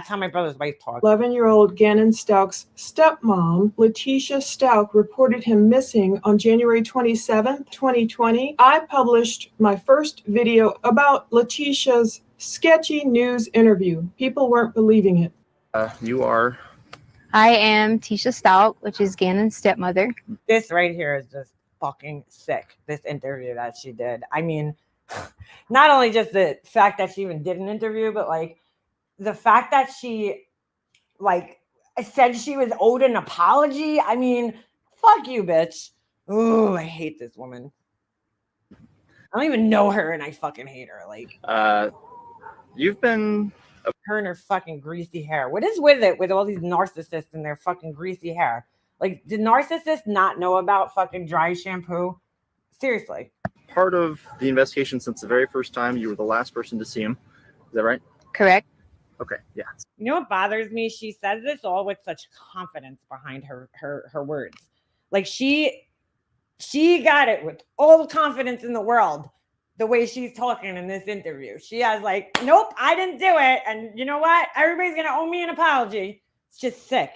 Speaker 1: how my brother's wife talks.
Speaker 7: 11-year-old Gannon Stouck's stepmom, Letitia Stouck, reported him missing on January 27, 2020. I published my first video about Letitia's sketchy news interview. People weren't believing it.
Speaker 8: You are?
Speaker 9: I am Tisha Stout, which is Gannon's stepmother.
Speaker 1: This right here is just fucking sick, this interview that she did. I mean, not only just the fact that she even did an interview, but the fact that she said she was owed an apology. I mean, fuck you, bitch. Ooh, I hate this woman. I don't even know her and I fucking hate her.
Speaker 8: You've been
Speaker 1: her and her fucking greasy hair. What is with it with all these narcissists and their fucking greasy hair? Did narcissists not know about fucking dry shampoo? Seriously.
Speaker 8: Part of the investigation since the very first time. You were the last person to see him. Is that right?
Speaker 9: Correct.
Speaker 8: Okay, yeah.
Speaker 1: You know what bothers me? She says this all with such confidence behind her words. She got it with all the confidence in the world, the way she's talking in this interview. She has nope, I didn't do it. And you know what? Everybody's going to owe me an apology. It's just sick.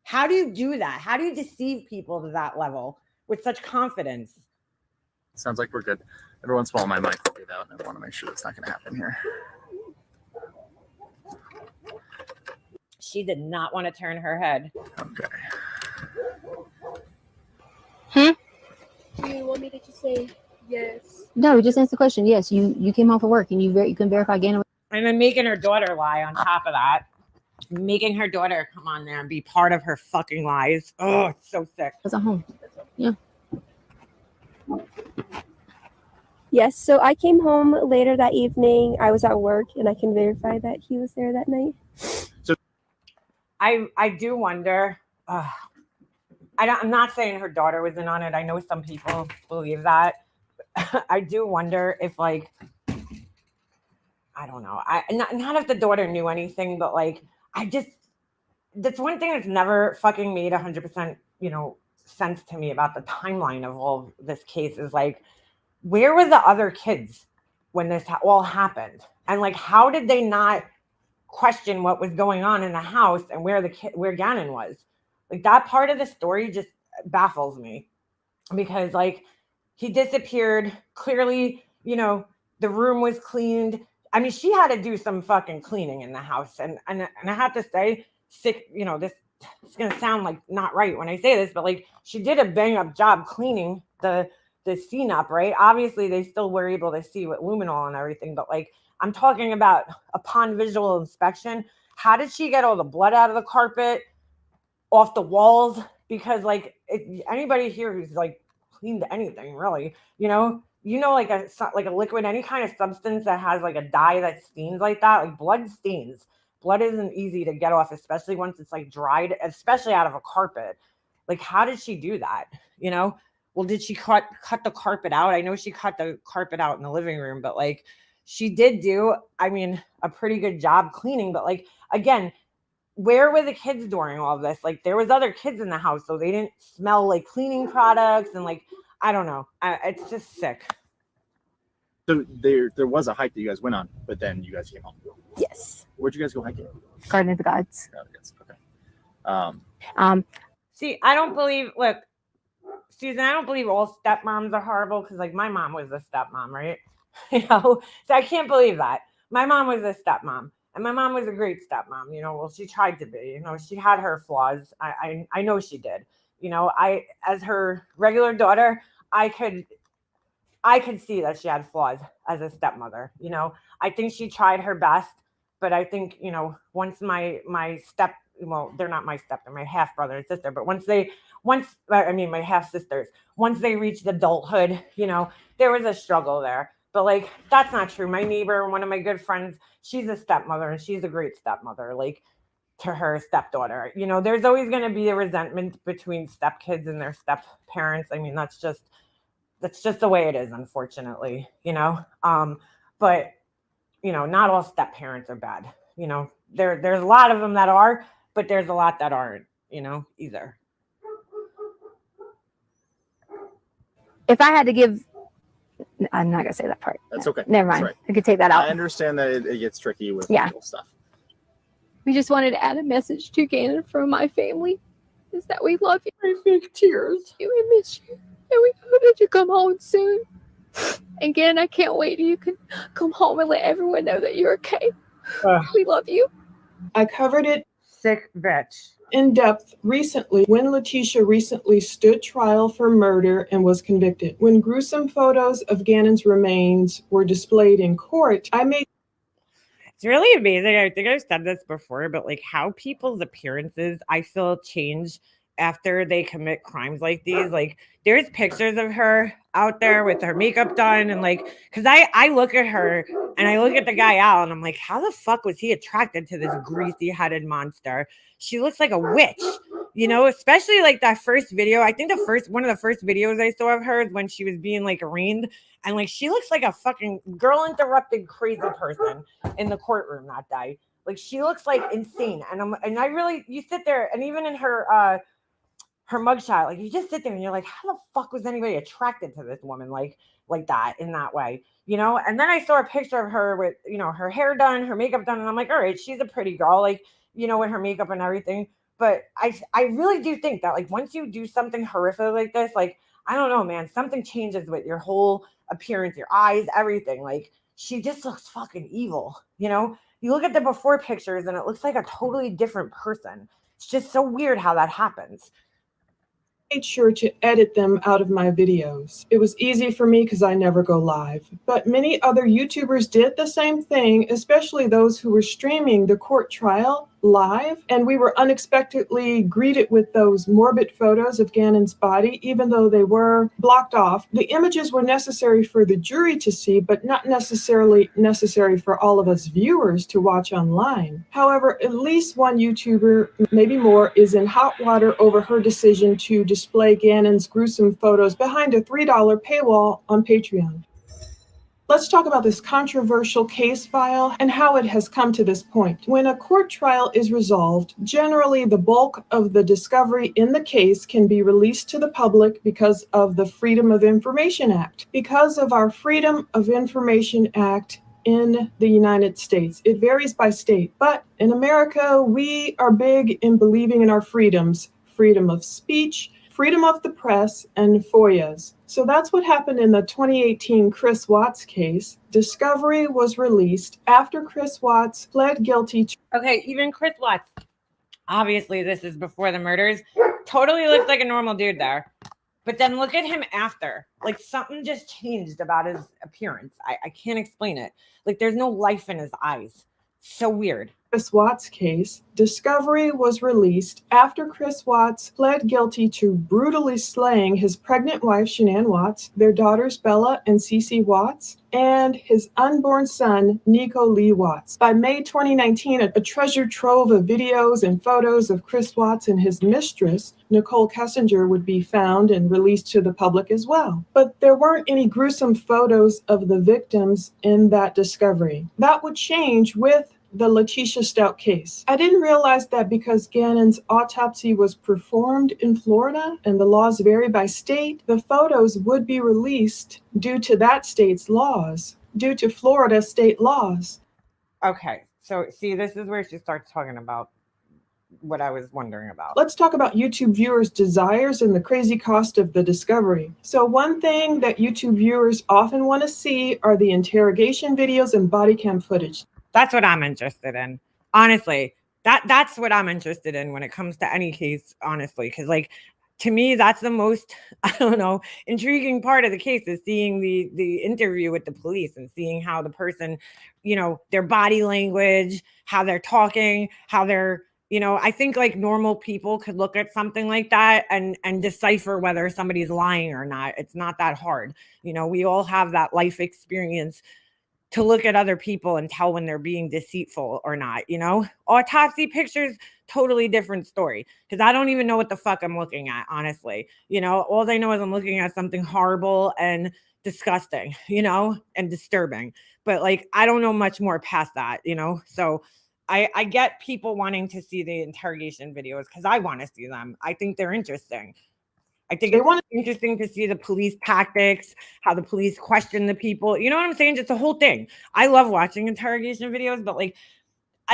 Speaker 1: How do you do that? How do you deceive people to that level with such confidence?
Speaker 8: Sounds like we're good. Every once in a while, my mic will be out, and I want to make sure that's not going to happen here.
Speaker 1: She did not want to turn her head.
Speaker 8: Okay.
Speaker 10: Do you want me to just say yes?
Speaker 9: No, just answer the question. Yes, you came home from work and you can verify Gannon.
Speaker 1: And then making her daughter lie on top of that. Making her daughter come on there and be part of her fucking lies. Oh, it's so sick.
Speaker 9: Was at home. Yeah.
Speaker 10: Yes, so I came home later that evening. I was at work and I can verify that he was there that night.
Speaker 8: So
Speaker 1: I do wonder. I'm not saying her daughter was in on it. I know some people believe that. I do wonder if I don't know. Not if the daughter knew anything, but that's one thing that's never fucking made 100%, sense to me about the timeline of all of this case is where were the other kids when this all happened? And how did they not question what was going on in the house and where Gannon was. Like, that part of the story just baffles me, because like he disappeared. Clearly, you know, the room was cleaned. I mean, she had to do some fucking cleaning in the house. And I have to say, you know, this is going to sound like not right when I say this, but like she did a bang up job cleaning the scene up, right? Obviously, they still were able to see with luminol and everything, but like I'm talking about upon visual inspection, how did she get all the blood out of the carpet, off the walls? Because like anybody here who's like cleaned anything, really, you know, like a liquid, any kind of substance that has like a dye that stains like that, like blood stains. Blood isn't easy to get off, especially once it's like dried, especially out of a carpet. Like, how did she do that? You know, well, did she cut the carpet out? I know she cut the carpet out in the living room, but like she did do, I mean, a pretty good job cleaning. But like, again, where were the kids during all of this? Like, there was other kids in the house, so they didn't smell like cleaning products, and like, I don't know. It's just sick.
Speaker 8: So there was a hike that you guys went on, but then you guys came home.
Speaker 9: Yes.
Speaker 8: Where'd you guys go hiking?
Speaker 9: Garden of the Gods.
Speaker 8: Okay.
Speaker 1: See, I don't believe. Look, Susan, I don't believe all stepmoms are horrible, because like my mom was a stepmom, right? You know, so I can't believe that. My mom was a stepmom. And my mom was a great stepmom, you know. Well, she tried to be, you know, she had her flaws. I know she did. You know, as her regular daughter, I could see that she had flaws as a stepmother. You know, I think she tried her best, but I think, you know, once my well, they're not my step, they're my half brother and sister, but my half sisters, once they reached adulthood, you know, there was a struggle there. But like, that's not true. My neighbor, one of my good friends, she's a stepmother, and she's a great stepmother, like, to her stepdaughter. You know, there's always going to be a resentment between stepkids and their step parents. I mean, that's just the way it is, unfortunately, you know. But, you know, not all step parents are bad. You know, there's a lot of them that are, but there's a lot that aren't, you know, either.
Speaker 9: If I had to give, I'm not gonna say that part.
Speaker 8: That's okay.
Speaker 9: Never mind.
Speaker 8: Right.
Speaker 9: I could take that out.
Speaker 8: I understand that it gets tricky with legal stuff.
Speaker 10: We just wanted to add a message to Gannon from my family, is that we love you. I fake tears. We miss you, and we hope that you come home soon. And Gannon, I can't wait till you can come home and let everyone know that you're okay. We love you.
Speaker 7: I covered it
Speaker 1: Sick bitch.
Speaker 7: in depth recently when Letitia recently stood trial for murder and was convicted. When gruesome photos of Gannon's remains were displayed in court, I made
Speaker 1: It's really amazing. I think I've said this before, but like how people's appearances, I feel, change after they commit crimes like these. Like, there's pictures of her out there with her makeup done, and like, because I look at her and I look at the guy Al, and I'm like, how the fuck was he attracted to this greasy headed monster? She looks like a witch, you know, especially like that first video. I think one of the first videos I saw of her is when she was being like arraigned, and like she looks like a fucking girl interrupted crazy person in the courtroom that day. Like, she looks like insane. And I really, you sit there, and even in her mugshot, like, you just sit there and you're like, how the fuck was anybody attracted to this woman like that, in that way, you know? And then I saw a picture of her with, you know, her hair done, her makeup done, and I'm like, all right, she's a pretty girl, like, you know, with her makeup and everything. But I really do think that, like, once you do something horrific like this, like, I don't know, man, something changes with your whole appearance, your eyes, everything. Like, she just looks fucking evil, you know? You look at the before pictures and it looks like a totally different person. It's just so weird how that happens.
Speaker 7: made sure to edit them out of my videos. It was easy for me because I never go live. But many other YouTubers did the same thing, especially those who were streaming the court trial live. And we were unexpectedly greeted with those morbid photos of Gannon's body, even though they were blocked off. The images were necessary for the jury to see, but not necessarily necessary for all of us viewers to watch online. However, at least one YouTuber, maybe more, is in hot water over her decision to display Gannon's gruesome photos behind a $3 paywall on Patreon. Let's talk about this controversial case file and how it has come to this point. When a court trial is resolved, generally the bulk of the discovery in the case can be released to the public because of the Freedom of Information Act. Because of our Freedom of Information Act in the United States. It varies by state, but in America, we are big in believing in our freedoms, freedom of speech, freedom of the press, and FOIAs. So that's what happened in the 2018 Chris Watts case. Discovery was released after Chris Watts pled guilty to—
Speaker 1: Okay, even Chris Watts, obviously this is before the murders, totally looks like a normal dude there. But then look at him after. Like something just changed about his appearance. I can't explain it. Like there's no life in his eyes. So weird.
Speaker 7: Chris Watts case. Discovery was released after Chris Watts pled guilty to brutally slaying his pregnant wife, Shanann Watts, their daughters, Bella and Cece Watts, and his unborn son, Nico Lee Watts. By May 2019, a treasure trove of videos and photos of Chris Watts and his mistress, Nicole Kessinger, would be found and released to the public as well. But there weren't any gruesome photos of the victims in that discovery. That would change with the Letitia Stout case. I didn't realize that because Gannon's autopsy was performed in Florida and the laws vary by state, the photos would be released due to that state's laws, due to Florida state laws.
Speaker 1: Okay, so see, this is where she starts talking about what I was wondering about.
Speaker 7: Let's talk about YouTube viewers' desires and the crazy cost of the discovery. So one thing that YouTube viewers often want to see are the interrogation videos and body cam footage.
Speaker 1: That's what I'm interested in. Honestly, that's what I'm interested in when it comes to any case, honestly, because like to me, that's the most, I don't know, intriguing part of the case is seeing the interview with the police and seeing how the person, you know, their body language, how they're talking, how they're, you know, I think like normal people could look at something like that and decipher whether somebody's lying or not. It's not that hard. You know, we all have that life experience to look at other people and tell when they're being deceitful or not, you know? Autopsy pictures, totally different story. Because I don't even know what the fuck I'm looking at, honestly. You know, all I know is I'm looking at something horrible and disgusting, you know, and disturbing. But like, I don't know much more past that, you know? So I get people wanting to see the interrogation videos because I want to see them. I think they're interesting. I think it's interesting to see the police tactics, how the police question the people. You know what I'm saying? Just the whole thing. I love watching interrogation videos, but like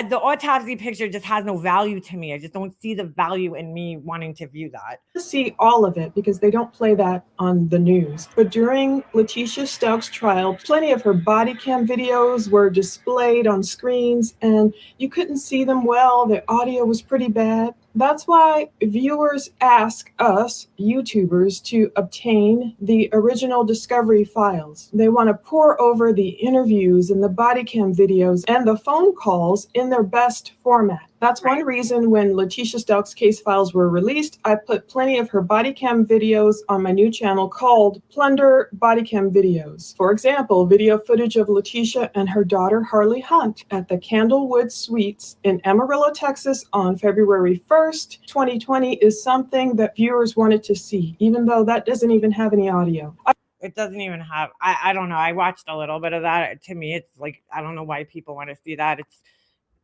Speaker 1: the autopsy picture just has no value to me. I just don't see the value in me wanting to view that.
Speaker 7: See all of it because they don't play that on the news. But during Letitia Stout's trial, plenty of her body cam videos were displayed on screens and you couldn't see them well. The audio was pretty bad. That's why viewers ask us, YouTubers, to obtain the original Discovery files. They want to pour over the interviews and the body cam videos and the phone calls in their best format. That's one reason when Letitia Stout's case files were released, I put plenty of her body cam videos on my new channel called Plunder Body Cam Videos. For example, video footage of Letitia and her daughter Harley Hunt at the Candlewood Suites in Amarillo, Texas on February 1st, 2020 is something that viewers wanted to see, even though that doesn't even have any audio.
Speaker 1: It doesn't even have, I don't know. I watched a little bit of that. To me, it's like, I don't know why people want to see that.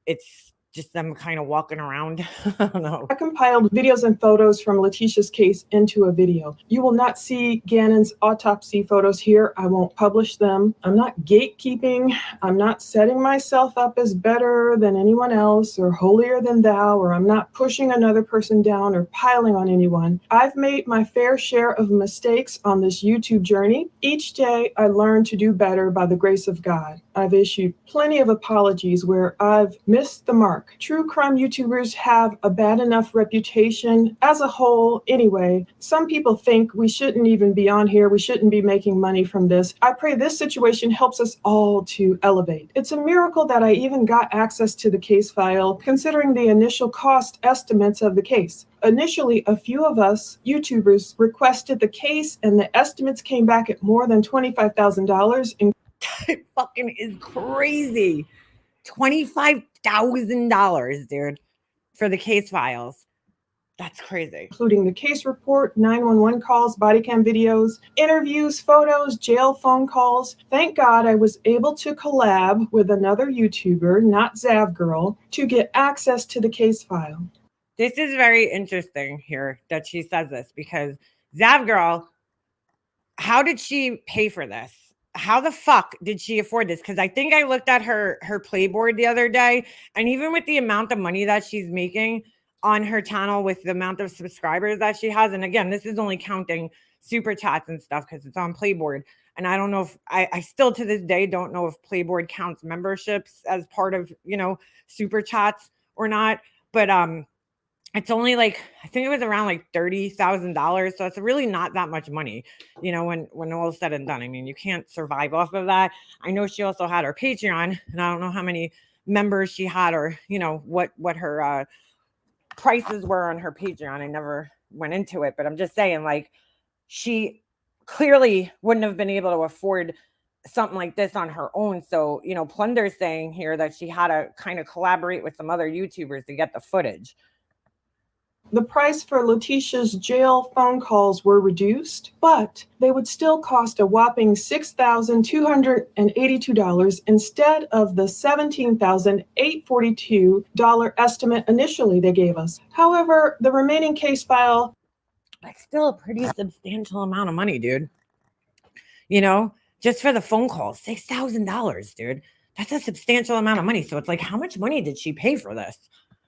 Speaker 1: It's just them kind of walking around. I don't know.
Speaker 7: I compiled videos and photos from Letitia's case into a video. You will not see Gannon's autopsy photos here. I won't publish them. I'm not gatekeeping. I'm not setting myself up as better than anyone else or holier than thou, or I'm not pushing another person down or piling on anyone. I've made my fair share of mistakes on this YouTube journey. Each day I learn to do better by the grace of God. I've issued plenty of apologies where I've missed the mark. True crime YouTubers have a bad enough reputation as a whole anyway. Some people think we shouldn't even be on here. We shouldn't be making money from this. I pray this situation helps us all to elevate. It's a miracle that I even got access to the case file, considering the initial cost estimates of the case. Initially, a few of us YouTubers requested the case and the estimates came back at more than $25,000.
Speaker 1: It fucking is crazy. $25,000, dude, for the case files. That's crazy.
Speaker 7: Including the case report, 911 calls, body cam videos, interviews, photos, jail phone calls. Thank God I was able to collab with another YouTuber, not Zav Girl, to get access to the case file.
Speaker 1: This is very interesting here that she says this because Zav Girl, how did she pay for this? how the fuck did she afford this? Because I think I looked at her Playboard the other day, and even with the amount of money that she's making on her channel, with the amount of subscribers that she has, and again, this is only counting super chats and stuff because it's on Playboard. And I don't know if I still to this day don't know if Playboard counts memberships as part of, you know, super chats or not. But it's only like, I think it was around like $30,000. So it's really not that much money, you know, when all is said and done. I mean, you can't survive off of that. I know she also had her Patreon, and I don't know how many members she had, or, you know, what her prices were on her Patreon. I never went into it, but I'm just saying, like, she clearly wouldn't have been able to afford something like this on her own. So, you know, Plunder's saying here that she had to kind of collaborate with some other YouTubers to get the footage.
Speaker 7: The price for Letitia's jail phone calls were reduced, but they would still cost a whopping $6,282 instead of the $17,842 estimate initially they gave us. However, the remaining case file,
Speaker 1: that's still a pretty substantial amount of money, dude. You know, just for the phone calls, $6,000, dude. That's a substantial amount of money. So it's like, how much money did she pay for this?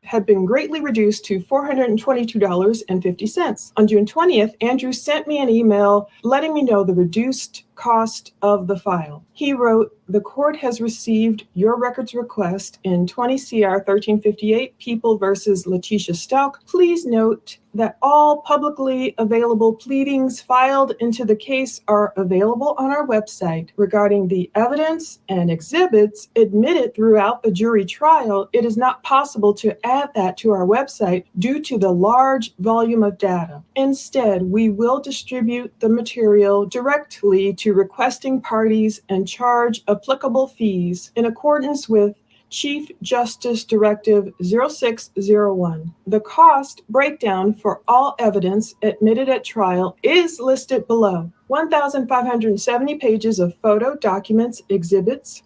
Speaker 7: had been greatly reduced to $422.50. On June 20th, Andrew sent me an email letting me know the reduced cost of the file. He wrote, "The court has received your records request in 20 CR 1358, People versus Letitia Stalk. Please note that all publicly available pleadings filed into the case are available on our website. Regarding the evidence and exhibits admitted throughout the jury trial, it is not possible to add that to our website due to the large volume of data. Instead, we will distribute the material directly to requesting parties and charge applicable fees in accordance with Chief Justice Directive 0601. The cost breakdown for all evidence admitted at trial is listed below. 1,570 pages of photo documents, exhibits,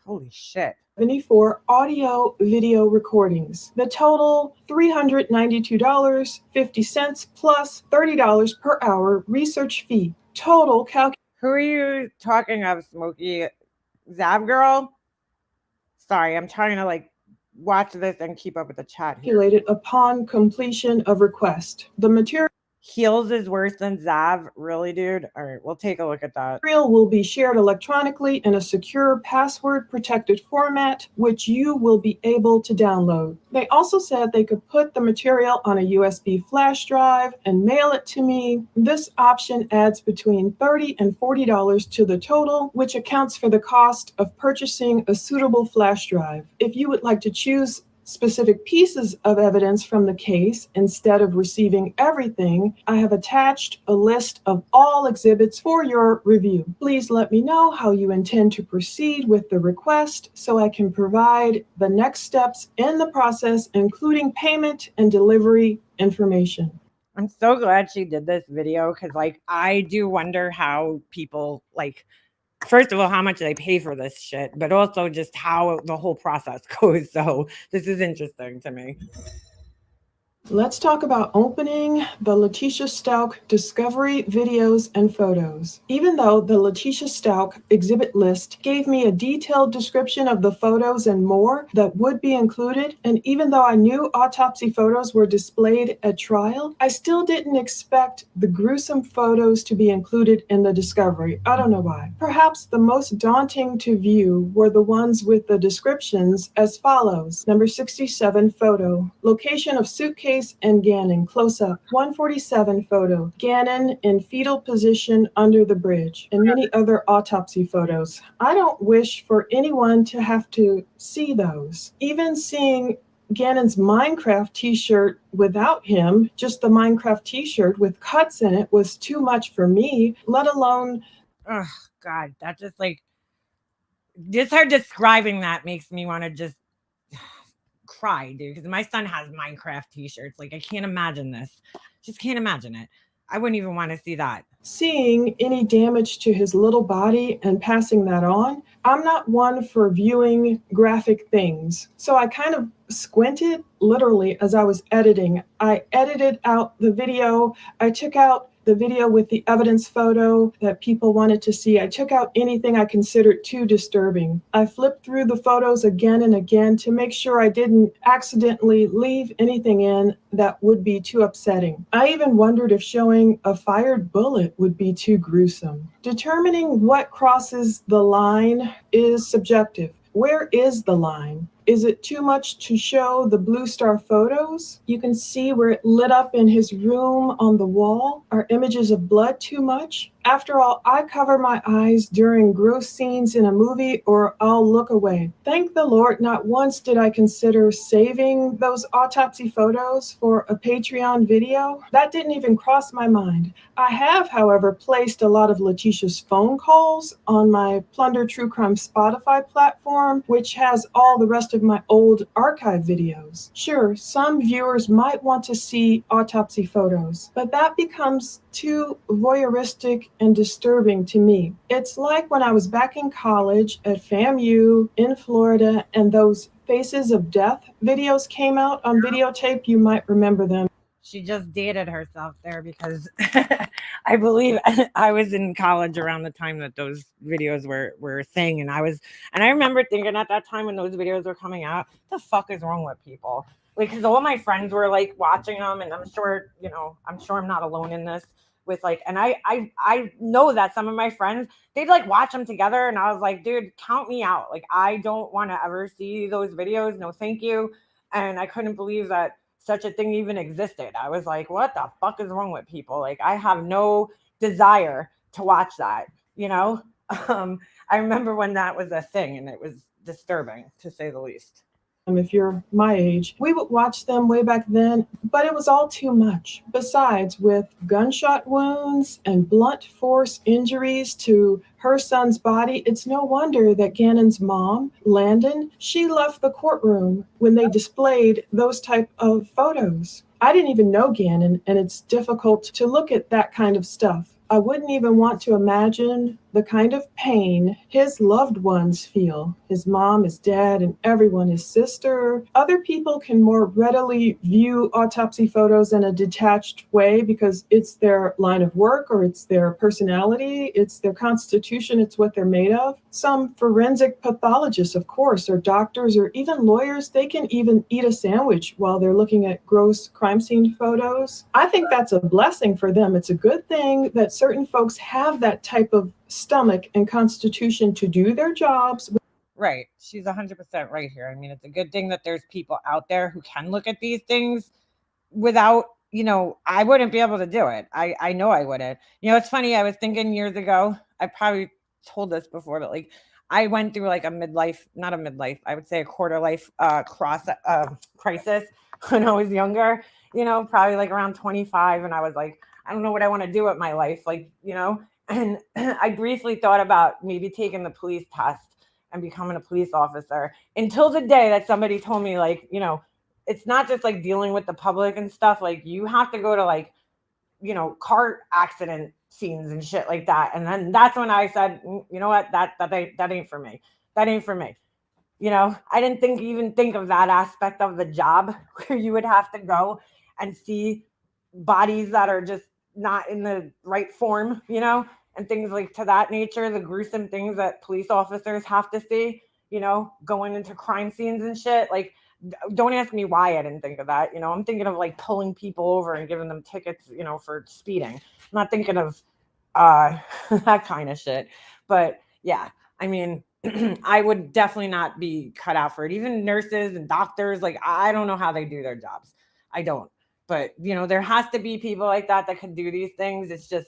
Speaker 1: holy shit,
Speaker 7: 74 audio video recordings. The total $392.50 plus $30 per hour research fee. Total
Speaker 1: Who are you talking of, Smokey? Zav girl? Sorry, I'm trying to like watch this and keep up with the chat here.
Speaker 7: Calculated upon completion of request. The material
Speaker 1: Heels is worse than Zav, really, dude? All right, we'll take a look at that.
Speaker 7: Material will be shared electronically in a secure password-protected format, which you will be able to download. They also said they could put the material on a USB flash drive and mail it to me. This option adds between $30 and $40 to the total, which accounts for the cost of purchasing a suitable flash drive. If you would like to choose specific pieces of evidence from the case instead of receiving everything, I have attached a list of all exhibits for your review. Please let me know how you intend to proceed with the request so I can provide the next steps in the process, including payment and delivery information."
Speaker 1: I'm so glad she did this video, because like I do wonder how people, like, first of all, how much they pay for this shit, but also just how the whole process goes. So this is interesting to me.
Speaker 7: Let's talk about opening the Letitia Stalk discovery videos and photos. Even though the Letitia Stalk exhibit list gave me a detailed description of the photos and more that would be included, and even though I knew autopsy photos were displayed at trial, I still didn't expect the gruesome photos to be included in the discovery. I don't know why. Perhaps the most daunting to view were the ones with the descriptions as follows. Number 67 photo, location of suitcase and Gannon, close up. 147 photo, Gannon in fetal position under the bridge, and many other autopsy photos. I don't wish for anyone to have to see those. Even seeing Gannon's Minecraft t-shirt without him, just the Minecraft t-shirt with cuts in it, was too much for me, let alone...
Speaker 1: Oh, God, that just like, just her describing that makes me want to just cry, dude, because my son has Minecraft t-shirts. Like, I can't imagine this. Just can't imagine it. I wouldn't even want to see that.
Speaker 7: Seeing any damage to his little body and passing that on. I'm not one for viewing graphic things, so I kind of squinted literally as I was editing. I edited out the video. I took out the video with the evidence photo that people wanted to see. I took out anything I considered too disturbing. I flipped through the photos again and again to make sure I didn't accidentally leave anything in that would be too upsetting. I even wondered if showing a fired bullet would be too gruesome. Determining what crosses the line is subjective. Where is the line? Is it too much to show the Blue Star photos? You can see where it lit up in his room on the wall. Are images of blood too much? After all, I cover my eyes during gross scenes in a movie or I'll look away. Thank the Lord, not once did I consider saving those autopsy photos for a Patreon video. That didn't even cross my mind. I have, however, placed a lot of Letitia's phone calls on my Plunder True Crime Spotify platform, which has all the rest of my old archive videos. Sure, some viewers might want to see autopsy photos, but that becomes too voyeuristic and disturbing to me. It's like when I was back in college at FAMU in Florida and those Faces of Death videos came out on videotape. You might remember them.
Speaker 1: She just dated herself there because I believe I was in college around the time that those videos were a thing. And I remember thinking at that time when those videos were coming out, the fuck is wrong with people? Like, because all my friends were like watching them, and I'm sure I'm not alone in this. With like, and I know that some of my friends, they'd like watch them together, and I was like, dude, count me out. Like, I don't want to ever see those videos. No, thank you. And I couldn't believe that such a thing even existed. I was like, what the fuck is wrong with people? Like, I have no desire to watch that, you know? I remember when that was a thing, and it was disturbing, to say the least.
Speaker 7: If you're my age, we would watch them way back then, but it was all too much. Besides, with gunshot wounds and blunt force injuries to her son's body, it's no wonder that Gannon's mom, Landon, she left the courtroom when they displayed those type of photos. I didn't even know Gannon, and it's difficult to look at that kind of stuff. I wouldn't even want to imagine the kind of pain his loved ones feel. His mom, his dad, and everyone, his sister. Other people can more readily view autopsy photos in a detached way because it's their line of work or it's their personality, it's their constitution, it's what they're made of. Some forensic pathologists, of course, or doctors, or even lawyers, they can even eat a sandwich while they're looking at gross crime scene photos. I think that's a blessing for them. It's a good thing that certain folks have that type of stomach and constitution to do their jobs.
Speaker 1: Right. She's 100% right here. I mean, it's a good thing that there's people out there who can look at these things without, I wouldn't be able to do it. I know I wouldn't. It's funny. I was thinking years ago, I probably told this before, but like I went through like I would say a quarter life crisis when I was younger, probably like around 25. And I was like, I don't know what I want to do with my life. Like, and I briefly thought about maybe taking the police test and becoming a police officer until the day that somebody told me, like, it's not just like dealing with the public and stuff. Like, you have to go to like, car accident scenes and shit like that. And then that's when I said, you know what, that ain't for me. That ain't for me. I didn't even think of that aspect of the job where you would have to go and see bodies that are just not in the right form, and things like to that nature, the gruesome things that police officers have to see, going into crime scenes and shit. Like, don't ask me why I didn't think of that. I'm thinking of like pulling people over and giving them tickets, for speeding. I'm not thinking of that kind of shit. But yeah, I mean, I would definitely not be cut out for it. Even nurses and doctors, like, I don't know how they do their jobs. I don't. But, there has to be people like that can do these things. It's just,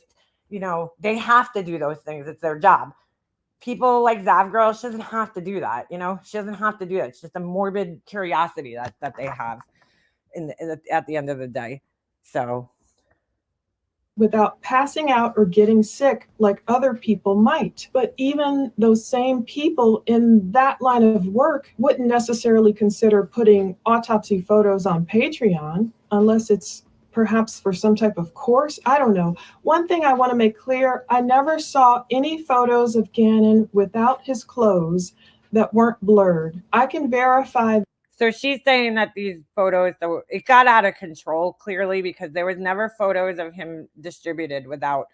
Speaker 1: they have to do those things. It's their job. People like Zav Girl, she doesn't have to do that. She doesn't have to do that. It's just a morbid curiosity that they have at the end of the day. So.
Speaker 7: Without passing out or getting sick like other people might. But even those same people in that line of work wouldn't necessarily consider putting autopsy photos on Patreon unless it's perhaps for some type of course. I don't know. One thing I want to make clear, I never saw any photos of Gannon without his clothes that weren't blurred. I can verify.
Speaker 1: So she's saying that these photos, so it got out of control clearly because there was never photos of him distributed without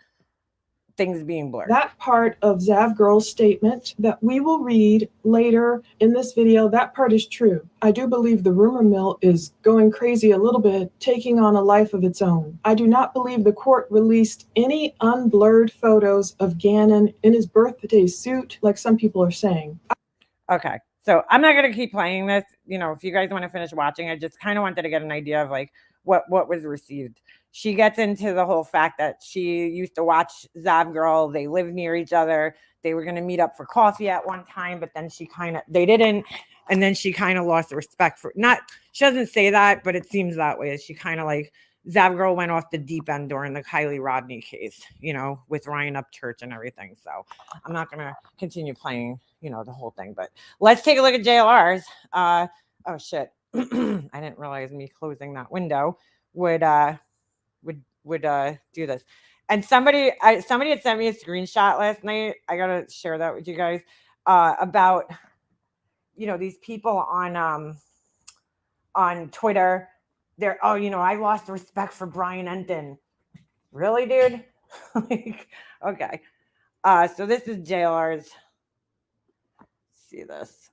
Speaker 1: things being blurred.
Speaker 7: That part of Zav Girl's statement that we will read later in this video, that part is true. I do believe the rumor mill is going crazy a little bit, taking on a life of its own. I do not believe the court released any unblurred photos of Gannon in his birthday suit, like some people are saying.
Speaker 1: Okay. So I'm not going to keep playing this. You know, if you guys want to finish watching, I just kind of wanted to get an idea of like what was received. She gets into the whole fact that she used to watch Zav Girl. They live near each other. They were going to meet up for coffee at one time, but then they didn't. And then she kind of lost respect for she doesn't say that, but it seems that way. She kind of like Zav Girl went off the deep end during the Kylie Rodney case, you know, with Ryan Upchurch and everything. So I'm not going to continue playing, you know, the whole thing, but let's take a look at JLR's. Oh shit. I didn't realize me closing that window would do this. And somebody had sent me a screenshot last night. I gotta share that with you guys about, you know, these people on Twitter. They're, oh, you know, I lost respect for Brian Enton. Really, dude? Like, okay. So this is JLR's. See this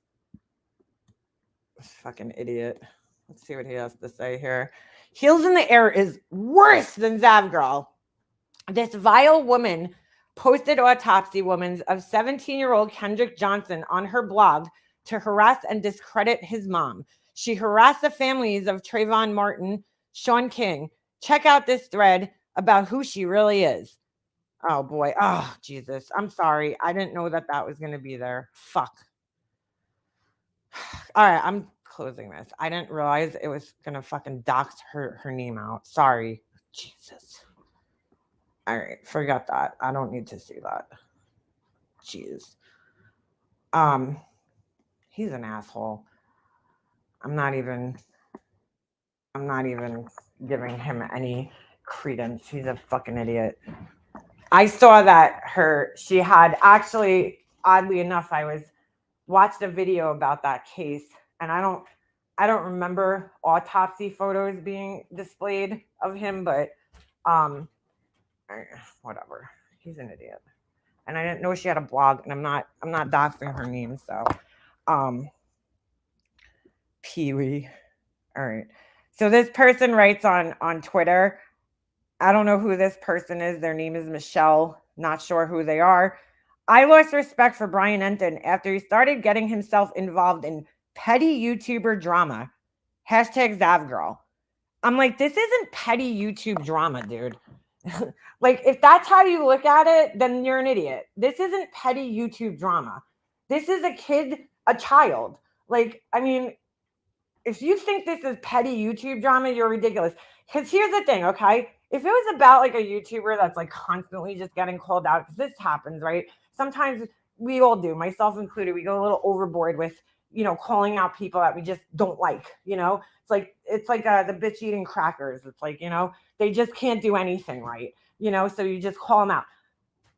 Speaker 1: fucking idiot. Let's see what he has to say here. Heels in the air is worse than Zav Girl. This vile woman posted autopsy woman's of 17-year-old Kendrick Johnson on her blog to harass and discredit his mom. She harassed the families of Trayvon Martin, Sean King. Check out this thread about who she really is. Oh boy. Oh, Jesus. I'm sorry. I didn't know that was going to be there. Fuck. All right, I'm closing this. I didn't realize it was gonna fucking dox her name out. Sorry. Jesus. All right, forget that. I don't need to see that. Jeez. He's an asshole. I'm not even giving him any credence. He's a fucking idiot. I saw that she had actually, oddly enough, I watched a video about that case, and I don't remember autopsy photos being displayed of him, but whatever. He's an idiot. And I didn't know she had a blog, and I'm not doxing her name, so Pee-wee. All right. So this person writes on Twitter. I don't know who this person is. Their name is Michelle. Not sure who they are. I lost respect for Brian Enton after he started getting himself involved in petty YouTuber drama. Hashtag Zav Girl. I'm like, this isn't petty YouTube drama, dude. Like, if that's how you look at it, then you're an idiot. This isn't petty YouTube drama. This is a child. Like, I mean, if you think this is petty YouTube drama, you're ridiculous. Because here's the thing, okay? If it was about like a YouTuber that's like constantly just getting called out, because this happens, right? Sometimes we all do, myself included, we go a little overboard with, you know, calling out people that we just don't like, you know? It's like the bitch eating crackers. It's like, you know, they just can't do anything right, you know? So you just call them out.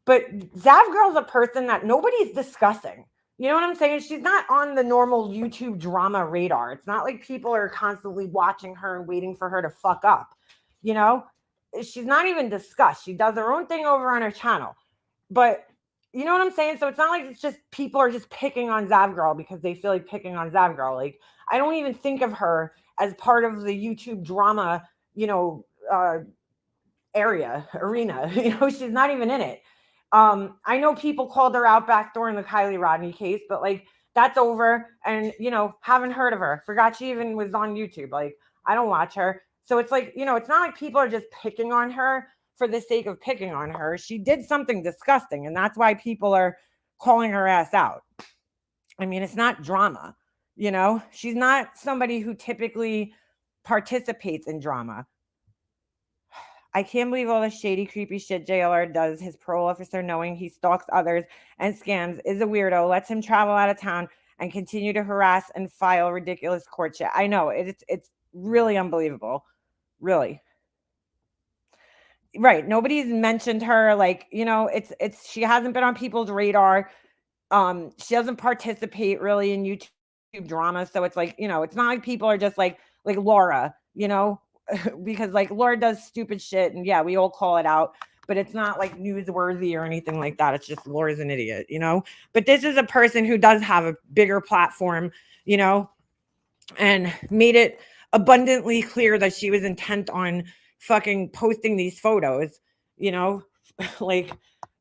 Speaker 1: But Zav Girl's a person that nobody's discussing. You know what I'm saying? She's not on the normal YouTube drama radar. It's not like people are constantly watching her and waiting for her to fuck up, you know? She's not even discussed. She does her own thing over on her channel. But you know what I'm saying? So it's not like it's just people are just picking on Zav Girl because they feel like picking on Zav Girl. Like, I don't even think of her as part of the YouTube drama, you know, arena. You know, she's not even in it. I know people called her out back during the Kylie Rodney case, but like that's over. And, you know, haven't heard of her. Forgot she even was on YouTube. Like, I don't watch her. So it's like, you know, it's not like people are just picking on her for the sake of picking on her. She did something disgusting, and that's why people are calling her ass out. I mean, it's not drama, you know? She's not somebody who typically participates in drama. I can't believe all the shady, creepy shit JLR does. His parole officer, knowing he stalks others and scams, is a weirdo, lets him travel out of town and continue to harass and file ridiculous court shit. I know, it's really unbelievable. Really. Right. Nobody's mentioned her. Like, you know, she hasn't been on people's radar. She doesn't participate really in YouTube drama. So it's like, it's not like people are just like Laura, because like Laura does stupid shit and yeah, we all call it out, but it's not like newsworthy or anything like that. It's just Laura's an idiot, but this is a person who does have a bigger platform, and made it abundantly clear that she was intent on fucking posting these photos, like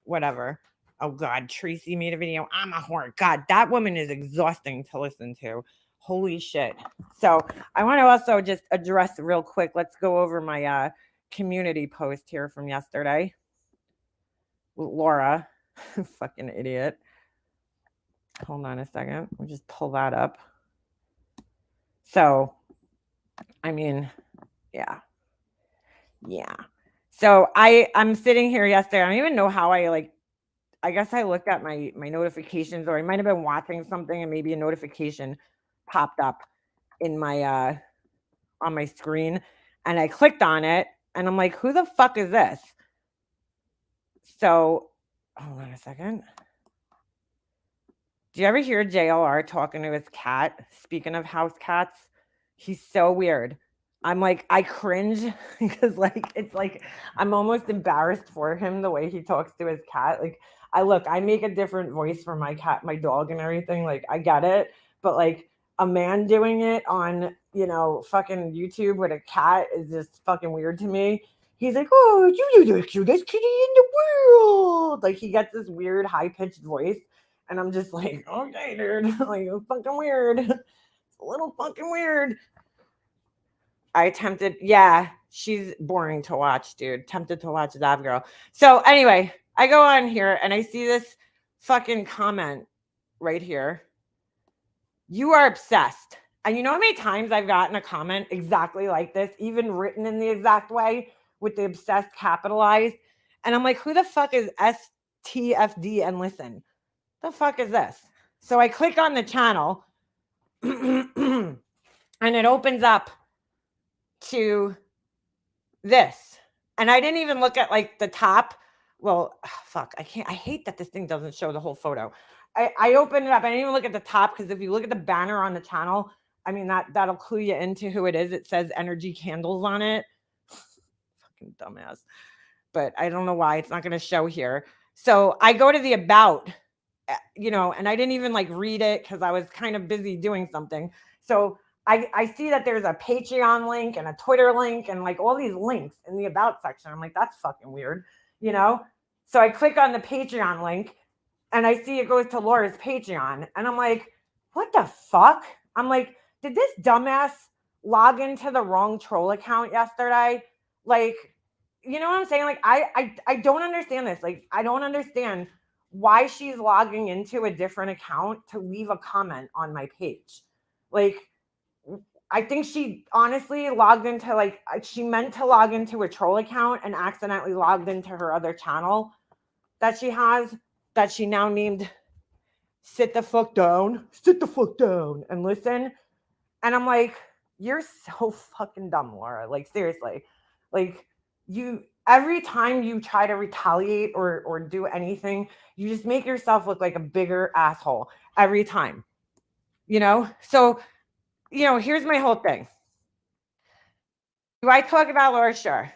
Speaker 1: whatever. Oh God, Tracy made a video. I'm a whore. God, that woman is exhausting to listen to. Holy shit. So I want to also just address real quick. Let's go over my community post here from yesterday. Laura, fucking idiot. Hold on a second. We'll just pull that up. So, I mean, yeah. So I'm sitting here yesterday. I don't even know how I guess I looked at my notifications, or I might have been watching something and maybe a notification popped up in my on my screen, and I clicked on it and I'm like, who the fuck is this? So hold on a second. Do you ever hear JLR talking to his cat? Speaking of house cats, he's so weird. I'm like, I cringe because it's like I'm almost embarrassed for him the way he talks to his cat. Like I make a different voice for my cat, my dog, and everything. Like I get it, but like a man doing it on fucking YouTube with a cat is just fucking weird to me. He's like, oh, you're the cutest kitty in the world. Like he gets this weird high pitched voice, and I'm just like, okay, dude, like it's fucking weird. It's a little fucking weird. I attempted, she's boring to watch, dude. Tempted to watch that girl. So anyway, I go on here and I see this fucking comment right here. You are obsessed. And you know how many times I've gotten a comment exactly like this, even written in the exact way with the obsessed capitalized. And I'm like, who the fuck is STFD and listen? The fuck is this? So I click on the channel and it opens up to this, and I didn't even look at like the top. Well, fuck, I hate that this thing doesn't show the whole photo. I opened it up. I didn't even look at the top because if you look at the banner on the channel, I mean that'll clue you into who it is. It says Energy Candles on it. Fucking dumbass. But I don't know why it's not going to show here. So I go to the about, and I didn't even like read it because I was kind of busy doing something. So I see that there's a Patreon link and a Twitter link and like all these links in the about section. I'm like, that's fucking weird, So I click on the Patreon link and I see it goes to Laura's Patreon. And I'm like, what the fuck? I'm like, did this dumbass log into the wrong troll account yesterday? Like, you know what I'm saying? Like, I don't understand this. Like, I don't understand why she's logging into a different account to leave a comment on my page. Like, I think she honestly logged into she meant to log into a troll account and accidentally logged into her other channel that she has that she now named Sit the Fuck Down and Listen. And I'm like, you're so fucking dumb, Laura. Like, seriously. Like, every time you try to retaliate or do anything, you just make yourself look like a bigger asshole every time. So here's my whole thing. Do I talk about Laura? Sure,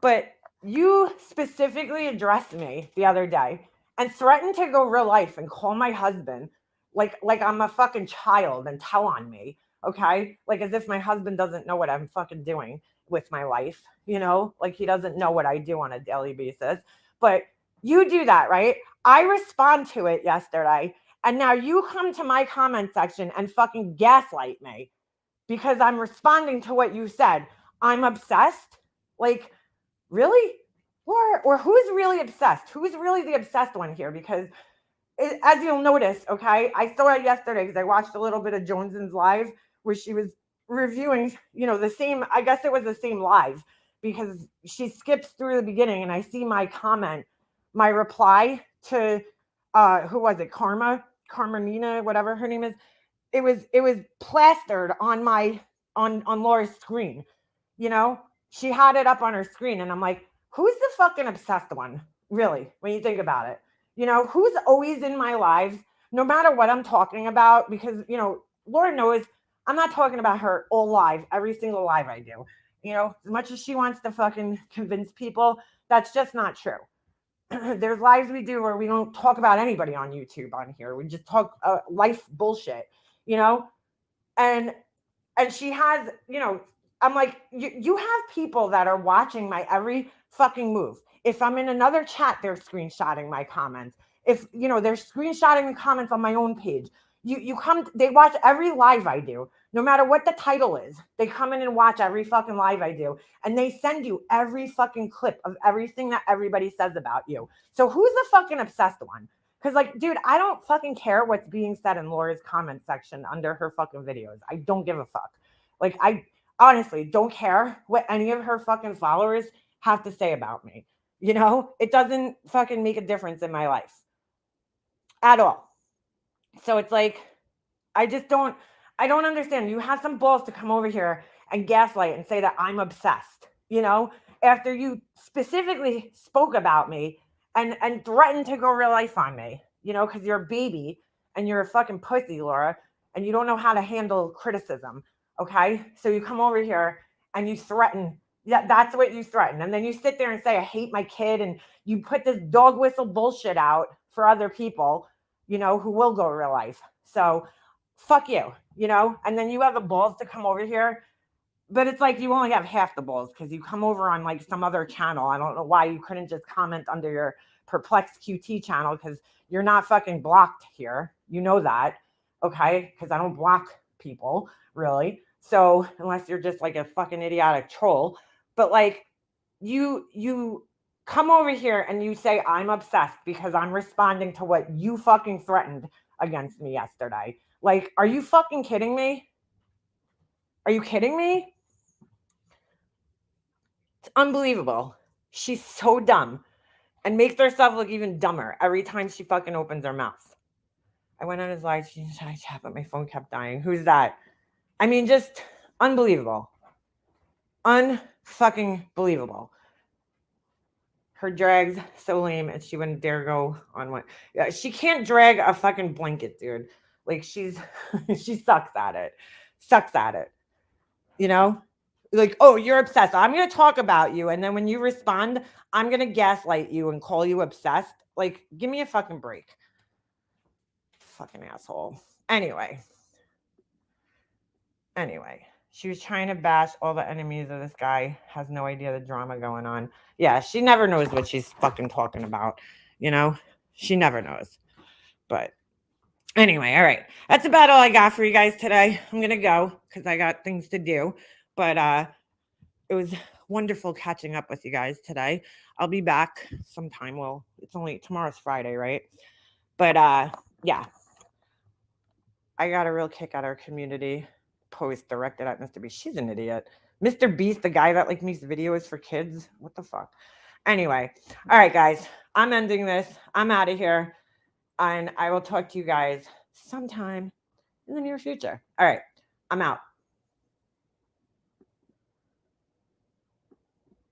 Speaker 1: but you specifically addressed me the other day and threatened to go real life and call my husband like I'm a fucking child and tell on me, okay? Like as if my husband doesn't know what I'm fucking doing with my life, like he doesn't know what I do on a daily basis. But you do that, right? I respond to it yesterday. And now you come to my comment section and fucking gaslight me because I'm responding to what you said. I'm obsessed? Like, really? Or who's really obsessed? Who's really the obsessed one here? Because as you'll notice, okay, I saw it yesterday because I watched a little bit of Jones's live where she was reviewing, the same, I guess it was the same live because she skips through the beginning and I see my comment, my reply to who was it? Carmenina, whatever her name is. It was plastered on on Laura's screen. She had it up on her screen and I'm like, who's the fucking obsessed one? Really, when you think about it, who's always in my lives, no matter what I'm talking about, because, Laura knows I'm not talking about her all live, every single live I do. You know, as much as she wants to fucking convince people, that's just not true. There's lives we do where we don't talk about anybody on YouTube on here. We just talk life bullshit, you know? And she has, you know, I'm like, you have people that are watching my every fucking move. If I'm in another chat, they're screenshotting my comments. If, you know, they're screenshotting the comments on my own page. They watch every live I do, no matter what the title is. They come in and watch every fucking live I do. And they send you every fucking clip of everything that everybody says about you. So who's the fucking obsessed one? Because, like, dude, I don't fucking care what's being said in Laura's comment section under her fucking videos. I don't give a fuck. Like, I honestly don't care what any of her fucking followers have to say about me. You know, it doesn't fucking make a difference in my life at all. So it's like, I don't understand. You have some balls to come over here and gaslight and say that I'm obsessed, you know, after you specifically spoke about me and threatened to go real life on me, you know, because you're a baby and you're a fucking pussy, Laura, and you don't know how to handle criticism. Okay. So you come over here and you threaten. Yeah, that's what you threaten. And then you sit there and say, I hate my kid. And you put this dog whistle bullshit out for other people, you know, who will go real life. So fuck you, you know, and then you have the balls to come over here. But it's like you only have half the balls because you come over on like some other channel. I don't know why you couldn't just comment under your Perplexed QT channel because you're not fucking blocked here. You know that, okay? Because I don't block people, really. So unless you're just like a fucking idiotic troll. But like you come over here and you say I'm obsessed because I'm responding to what you fucking threatened against me yesterday. Like, are you fucking kidding me? Are you kidding me? It's unbelievable. She's so dumb and makes herself look even dumber every time she fucking opens her mouth. I went on his live stream, but my phone kept dying. Who's that? I mean, just unbelievable. Unfucking believable. Her drag's so lame and she wouldn't dare go on one. Yeah, she can't drag a fucking blanket, dude. Like she sucks at it. Sucks at it. You know? Like, oh, you're obsessed. I'm going to talk about you. And then when you respond, I'm going to gaslight you and call you obsessed. Like, give me a fucking break. Fucking asshole. Anyway, she was trying to bash all the enemies of this guy. Has no idea the drama going on. Yeah, she never knows what she's fucking talking about. You know? She never knows. But anyway, all right. That's about all I got for you guys today. I'm going to go because I got things to do. But it was wonderful catching up with you guys today. I'll be back sometime. Well, it's only tomorrow's Friday, right? But yeah. I got a real kick out of our community post directed at Mr. Beast. She's an idiot. Mr. Beast, the guy that like makes videos for kids. What the fuck? Anyway, all right, guys. I'm ending this. I'm out of here. And I will talk to you guys sometime in the near future. All right. I'm out.